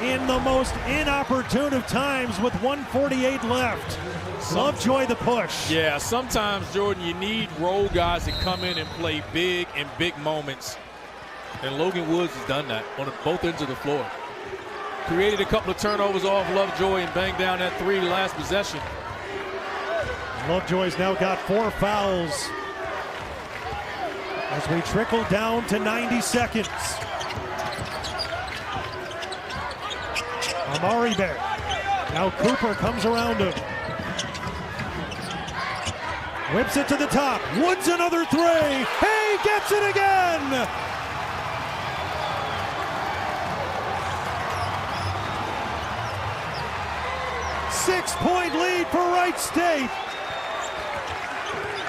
S4: in the most inopportune of times with 1:48 left. Lovejoy the push.
S5: Yeah, sometimes, Jordan, you need role guys to come in and play big in big moments. And Logan Woods has done that on both ends of the floor. Created a couple of turnovers off Lovejoy and banged down that three last possession.
S4: Lovejoy's now got 4 fouls as we trickle down to 90 seconds. Amari Bear. Now Cooper comes around him. Whips it to the top. Woods another three. Hey, gets it again! Six-point lead for Wright State.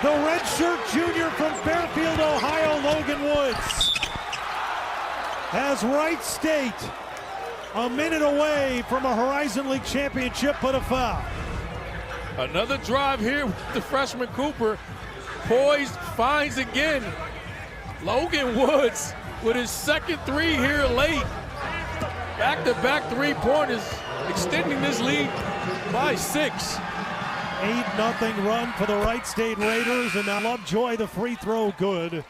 S4: The redshirt junior from Fairfield, Ohio, Logan Woods, has Wright State a minute away from a Horizon League championship, but a foul.
S5: Another drive here with the freshman Cooper. Poised, finds again. Logan Woods with his second three here late. Back-to-back three-pointers, extending this lead by 6.
S4: 8-0 run for the Wright State Raiders, and now Lovejoy, the free throw, good.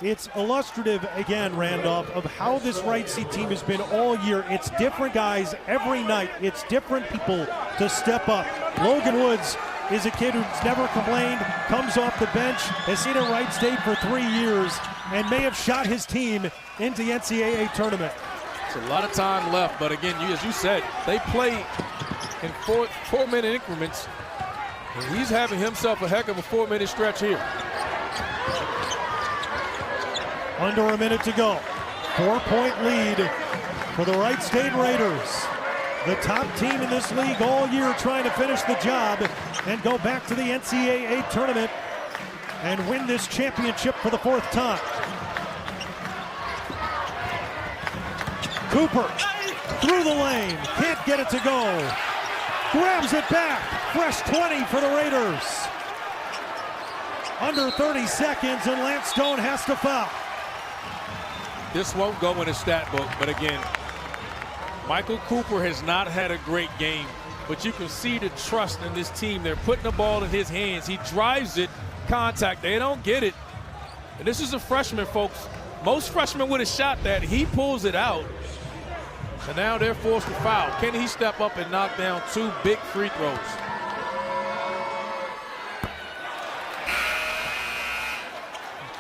S4: It's illustrative, again, Randolph, of how this Wright State team has been all year. It's different guys every night. It's different people to step up. Logan Woods is a kid who's never complained, comes off the bench, has seen at Wright State for 3 years, and may have shot his team into the NCAA tournament.
S5: It's a lot of time left, but again, as you said, they play in four-minute increments. And he's having himself a heck of a 4-minute stretch here.
S4: Under a minute to go. 4-point lead for the Wright State Raiders. The top team in this league all year trying to finish the job and go back to the NCAA tournament and win this championship for the 4th time. Cooper through the lane, can't get it to go. Grabs it back, fresh 20 for the Raiders. Under 30 seconds and Lance Stone has to foul.
S5: This won't go in the stat book, but again, Michael Cooper has not had a great game, but you can see the trust in this team. They're putting the ball in his hands. He drives it, contact, they don't get it. And this is a freshman, folks. Most freshmen would have shot that. He pulls it out. And now they're forced to foul. Can he step up and knock down 2 big free throws?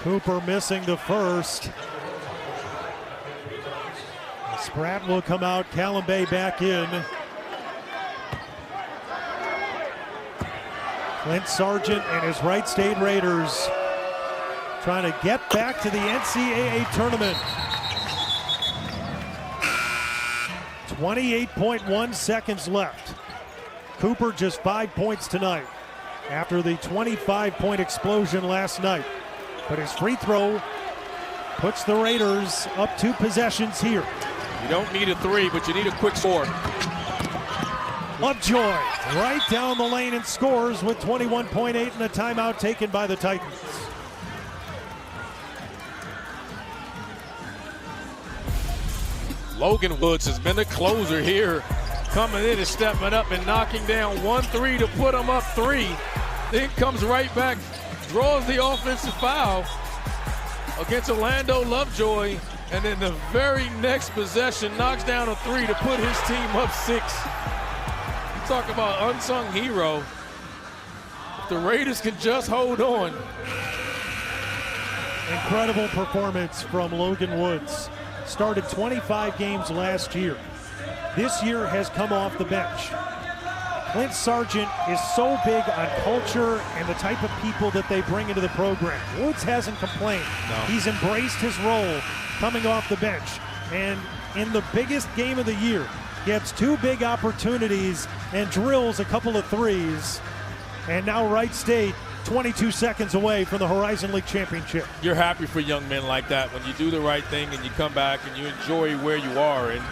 S4: Cooper missing the first. Spratt will come out, Callum Bay back in. Clint Sargent and his Wright State Raiders trying to get back to the NCAA tournament. 28.1 seconds left. Cooper just 5 points tonight after the 25-point explosion last night. But his free throw puts the Raiders up 2 possessions here.
S5: You don't need a 3, but you need a quick score.
S4: Lovejoy right down the lane and scores with 21.8 and a timeout taken by the Titans.
S5: Logan Woods has been the closer here, coming in and stepping up and knocking down 1 3 to put him up 3. Then comes right back, draws the offensive foul against Orlando Lovejoy, and then the very next possession knocks down a 3 to put his team up 6. Talk about unsung hero. If the Raiders can just hold on.
S4: Incredible performance from Logan Woods. Started 25 games last year. This year has come off the bench. Clint Sargent is so big on culture and the type of people that they bring into the program. Woods hasn't complained.
S5: No.
S4: He's embraced his role coming off the bench. And in the biggest game of the year, gets 2 big opportunities and drills a couple of threes. And now Wright State 22 seconds away from the Horizon League championship.
S5: You're happy for young men like that when you do the right thing and you come back and you enjoy where you are and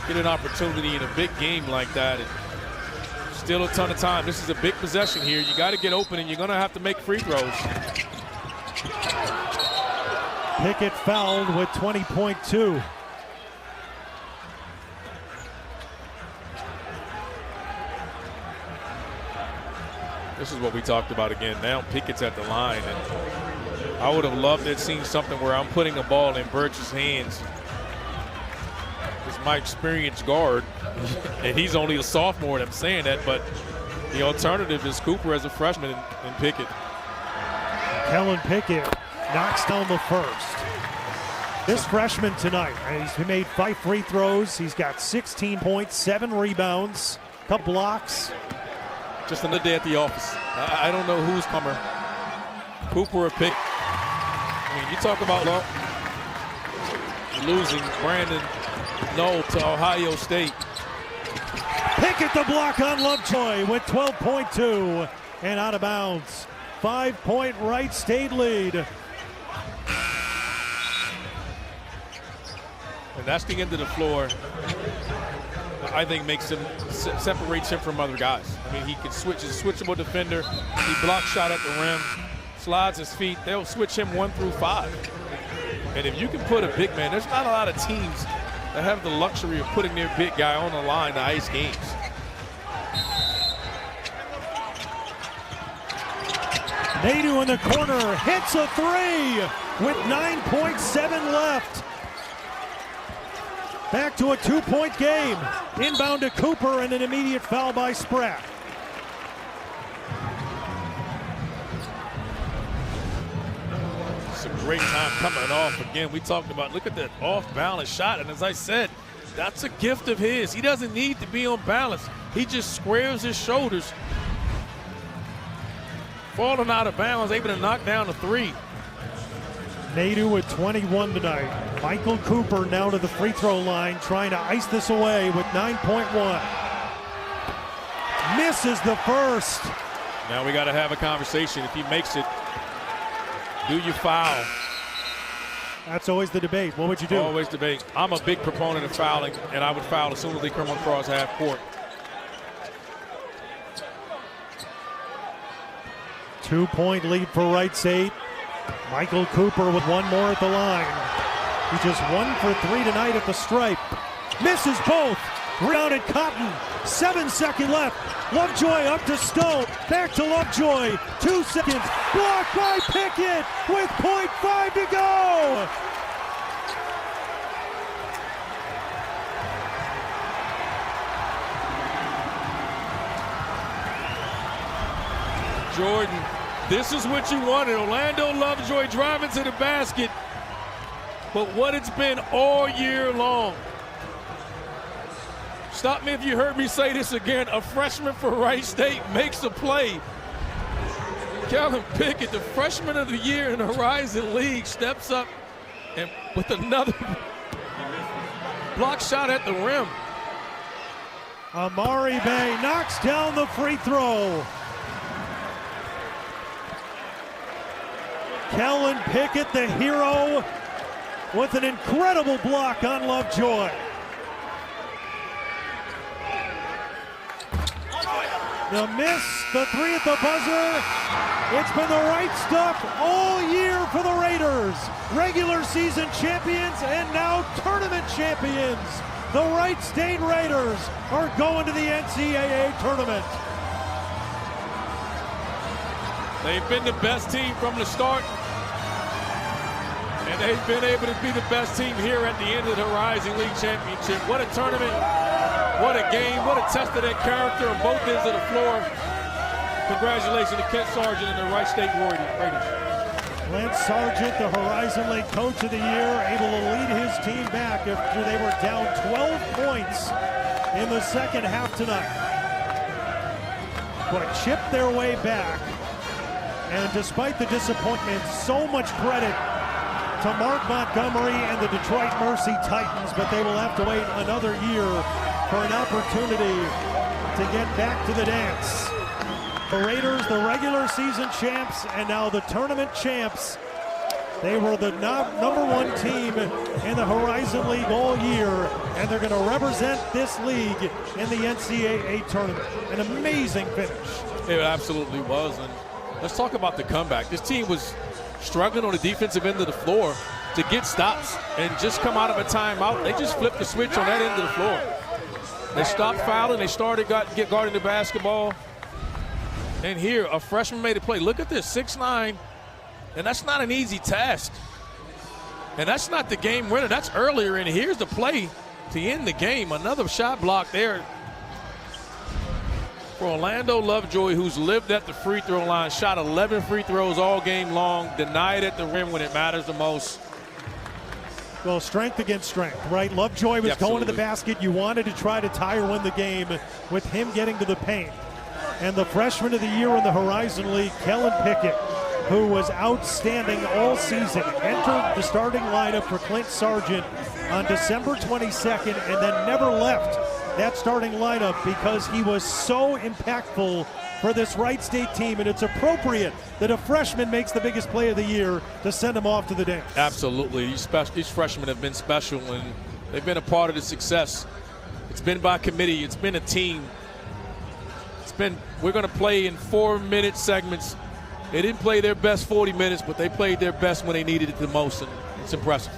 S5: get an opportunity in a big game like that. And still a ton of time. This is a big possession here. You got to get open and you're going to have to make free throws.
S4: Pickett fouled with 20.2.
S5: This is what we talked about again. Now Pickett's at the line, and I would have loved to have seen something where I'm putting a ball in Birch's hands. It's my experienced guard, and he's only a sophomore, and I'm saying that, but the alternative is Cooper as a freshman and Pickett.
S4: Kellen Pickett knocks down the first. This freshman tonight, he's made 5 free throws. He's got 16 points, 7 rebounds, couple blocks.
S5: Just another day at the office. I don't know who's coming. Cooper or Pickett. I mean, you talk about losing Brandon Knoll to Ohio State.
S4: Pickett the block on Lovejoy with 12.2 and out of bounds. 5-point Wright State lead.
S5: And that's the end of the floor. I think makes him, separates him from other guys. I mean, he can switch, he's a switchable defender. He blocks shot at the rim, slides his feet. They'll switch him 1 through 5. And if you can put a big man, there's not a lot of teams that have the luxury of putting their big guy on the line to ice games.
S4: Nadeau in the corner, hits a 3 with 9.7 left. Back to a 2-point game. Inbound to Cooper and an immediate foul by Spratt.
S5: Some great time coming off. Again, we talked about, look at that off-balance shot. And as I said, that's a gift of his. He doesn't need to be on balance. He just squares his shoulders. Falling out of bounds, able to knock down a 3.
S4: Nadeau with 21 tonight. Michael Cooper now to the free throw line, trying to ice this away with 9.1. Misses the first.
S5: Now we got to have a conversation. If he makes it, do you foul?
S4: That's always the debate. What would you do?
S5: Always debate. I'm a big proponent of fouling, and I would foul as soon as they come across half court.
S4: 2-point lead for Wright State. Michael Cooper with 1 more at the line. He's just 1 for 3 tonight at the stripe. Misses both. Rebounded Cotton. 7 seconds left. Lovejoy up to Stone. Back to Lovejoy. 2 seconds. Blocked by Pickett with .5 to go.
S5: Jordan, this is what you wanted. Orlando Lovejoy driving to the basket. But what it's been all year long. Stop me if you heard me say this again. A freshman for Wright State makes a play. Kellen Pickett, the freshman of the year in the Horizon League, steps up and with another block shot at the rim.
S4: Amari Bay knocks down the free throw. Kellen Pickett, the hero, with an incredible block on Lovejoy. The miss, the 3 at the buzzer. It's been the right stuff all year for the Raiders. Regular season champions and now tournament champions. The Wright State Raiders are going to the NCAA tournament.
S5: They've been the best team from the start. And they've been able to be the best team here at the end of the Horizon League Championship. What a tournament, what a game, what a test of their character on both ends of the floor. Congratulations to Kent Sargent and the Wright State Raiders.
S4: Lance Sargent, the Horizon League Coach of the Year, able to lead his team back after they were down 12 points in the second half tonight. But chipped their way back. And despite the disappointment, so much credit to Mark Montgomery and the Detroit Mercy Titans, but they will have to wait another year for an opportunity to get back to the dance. The Raiders, the regular season champs, and now the tournament champs. They were the number 1 team in the Horizon League all year, and they're going to represent this league in the NCAA tournament. An amazing finish.
S5: It absolutely was. And let's talk about the comeback. This team was struggling on the defensive end of the floor to get stops and just come out of a timeout. They just flipped the switch on that end of the floor. They stopped fouling. They started guarding the basketball. And here, a freshman made a play. Look at this, 6'9", and that's not an easy task. And that's not the game winner. That's earlier, and here's the play to end the game. Another shot block there for Orlando Lovejoy, who's lived at the free throw line, shot 11 free throws all game long, denied at the rim when it matters the most.
S4: Well, strength against strength, right? Lovejoy was going to the basket. You wanted to try to tie or win the game with him getting to the paint. And the freshman of the year in the Horizon League, Kellen Pickett, who was outstanding all season, entered the starting lineup for Clint Sargent on December 22nd and then never left that starting lineup because he was so impactful for this Wright State team, and it's appropriate that a freshman makes the biggest play of the year to send him off to the dance.
S5: Absolutely. These freshmen have been special, and they've been a part of the success. It's been by committee. It's been a team. We're going to play in 4-minute segments. They didn't play their best 40 minutes, but they played their best when they needed it the most, and it's impressive.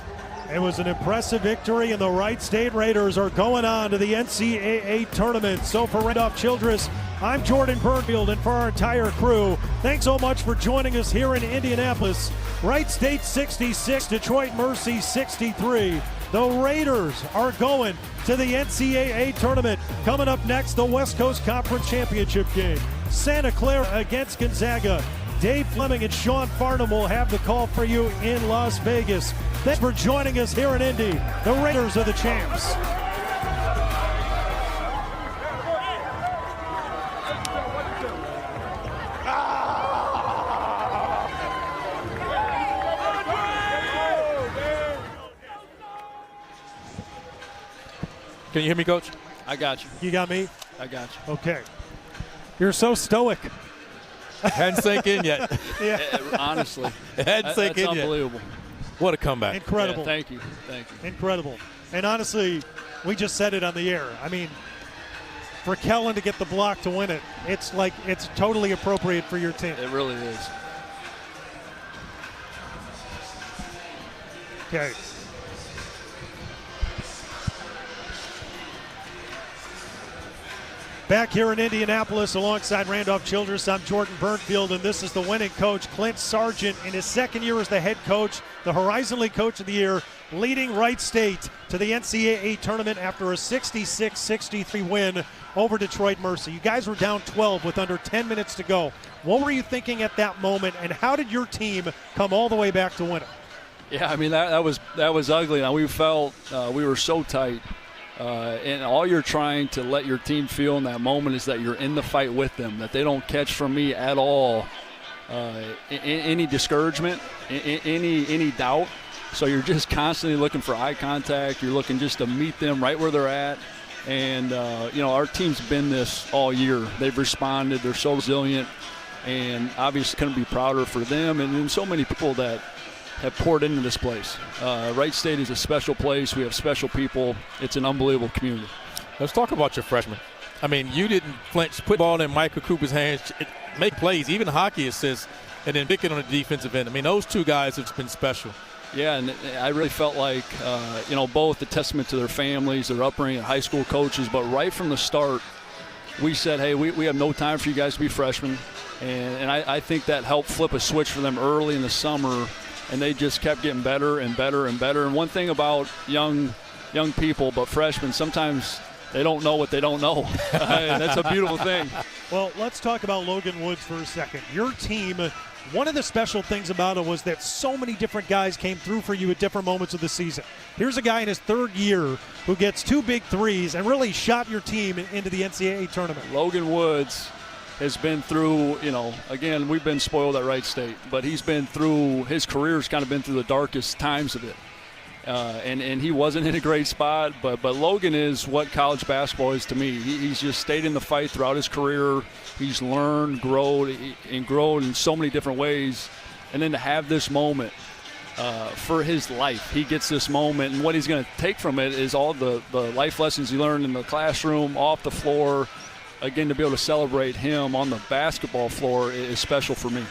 S4: It was an impressive victory, and the Wright State Raiders are going on to the NCAA tournament. So for Randolph Childress, I'm Jordan Burnfield, and for our entire crew, thanks so much for joining us here in Indianapolis. Wright State 66, Detroit Mercy 63. The Raiders are going to the NCAA tournament. Coming up next, the West Coast Conference Championship game. Santa Clara against Gonzaga. Dave Fleming and Sean Farnham will have the call for you in Las Vegas. Thanks for joining us here in Indy. The Raiders are the champs.
S5: Can you hear me, Coach?
S6: I got you.
S4: You got me?
S6: I got you.
S4: Okay. You're so stoic.
S5: Hadn't sank in yet.
S4: Yeah.
S6: Honestly.
S5: It hadn't sank in yet.
S6: That's unbelievable.
S5: What a comeback.
S4: Incredible.
S6: Yeah, thank you. Thank you.
S4: Incredible. And honestly, we just said it on the air. I mean, for Kellen to get the block to win it, it's like it's totally appropriate for your team.
S6: It really is.
S4: Okay. Back here in Indianapolis alongside Randolph Childress, I'm Jordan Burnfield, and this is the winning coach, Clint Sargent, in his second year as the head coach, the Horizon League Coach of the Year, leading Wright State to the NCAA tournament after a 66-63 win over Detroit Mercy. You guys were down 12 with under 10 minutes to go. What were you thinking at that moment, and how did your team come all the way back to win it?
S6: Yeah, I mean, that was ugly. Now, we felt we were so tight. And all you're trying to let your team feel in that moment is that you're in the fight with them, that they don't catch from me at all any discouragement, any doubt. So you're just constantly looking for eye contact. You're looking just to meet them right where they're at. And, our team's been this all year. They've responded. They're so resilient. And obviously couldn't be prouder for them and so many people that have poured into this place. Wright State is a special place. We have special people. It's an unbelievable community.
S5: Let's talk about your freshmen. I mean, you didn't flinch, put the ball in Michael Cooper's hands, make plays, even hockey assists, and then pick it on the defensive end. I mean, those two guys have been special.
S6: Yeah, and I really felt like, both a testament to their families, their upbringing, high school coaches, but right from the start, we said, hey, we have no time for you guys to be freshmen. And I think that helped flip a switch for them early in the summer. And they just kept getting better and better and better. And one thing about young people, but freshmen, sometimes they don't know what they don't know. That's a beautiful thing.
S4: Well, let's talk about Logan Woods for a second. Your team, one of the special things about it was that so many different guys came through for you at different moments of the season. Here's a guy in his third year who gets 2 big threes and really shot your team into the NCAA tournament.
S6: Logan Woods has been through, again, we've been spoiled at Wright State, but he's been through, his career's kind of been through the darkest times of it. And he wasn't in a great spot, but Logan is what college basketball is to me. He's just stayed in the fight throughout his career. He's learned, grown in so many different ways. And then to have this moment for his life, he gets this moment, and what he's going to take from it is all the life lessons he learned in the classroom, off the floor. Again, to be able to celebrate him on the basketball floor is special for me.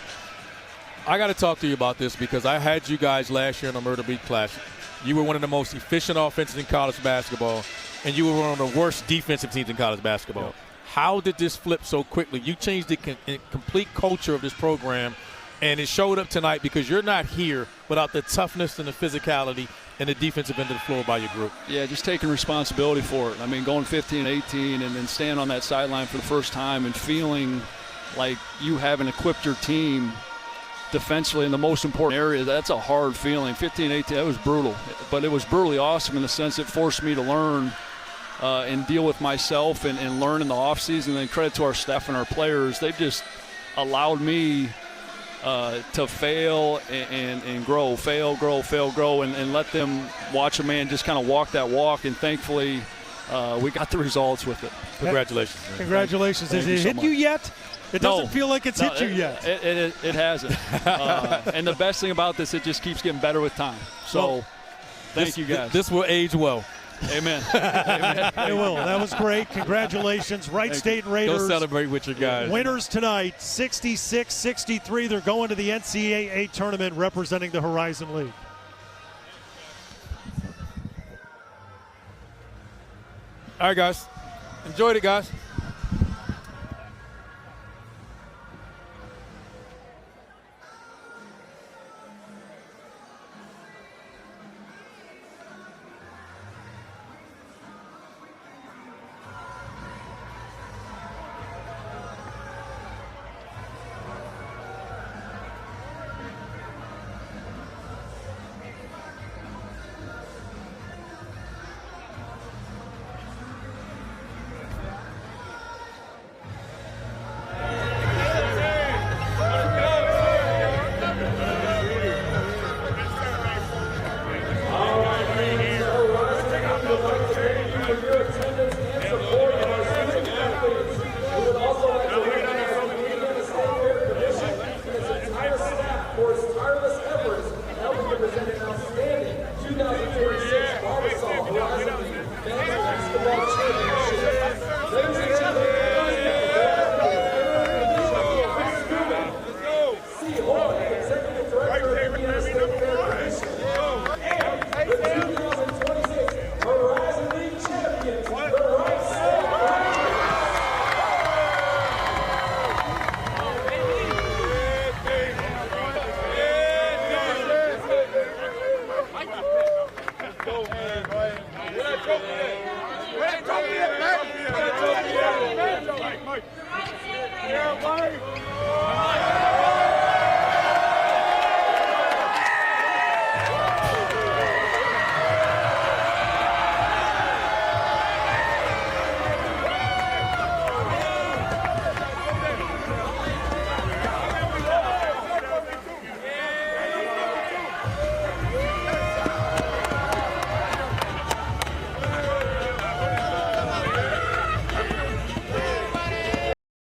S5: I got to talk to you about this because I had you guys last year in the Myrtle Beach Classic. You were one of the most efficient offenses in college basketball, and you were one of the worst defensive teams in college basketball. Yep. How did this flip so quickly? You changed the complete culture of this program, and it showed up tonight because you're not here without the toughness and the physicality and the defensive end of the floor by your group.
S6: Yeah, just taking responsibility for it. I mean, going 15-18 and then standing on that sideline for the first time and feeling like you haven't equipped your team defensively in the most important area, that's a hard feeling. 15-18, that was brutal. But it was brutally awesome in the sense it forced me to learn and deal with myself and learn in the offseason. And then credit to our staff and our players. They've just allowed me to fail and grow, fail, grow, and let them watch a man just kind of walk that walk. And thankfully, we got the results with it.
S5: Congratulations. Man.
S4: Congratulations. Has it hit you yet? It doesn't feel like it's hit you yet.
S6: It hasn't. And the best thing about this, it just keeps getting better with time. So thank you, guys.
S5: This will age well.
S6: Amen. Amen.
S4: It will. That was great. Congratulations. Wright State Raiders.
S5: Go celebrate with your guys.
S4: Winners tonight, 66-63. They're going to the NCAA tournament representing the Horizon League.
S5: All right, guys. Enjoyed it, guys.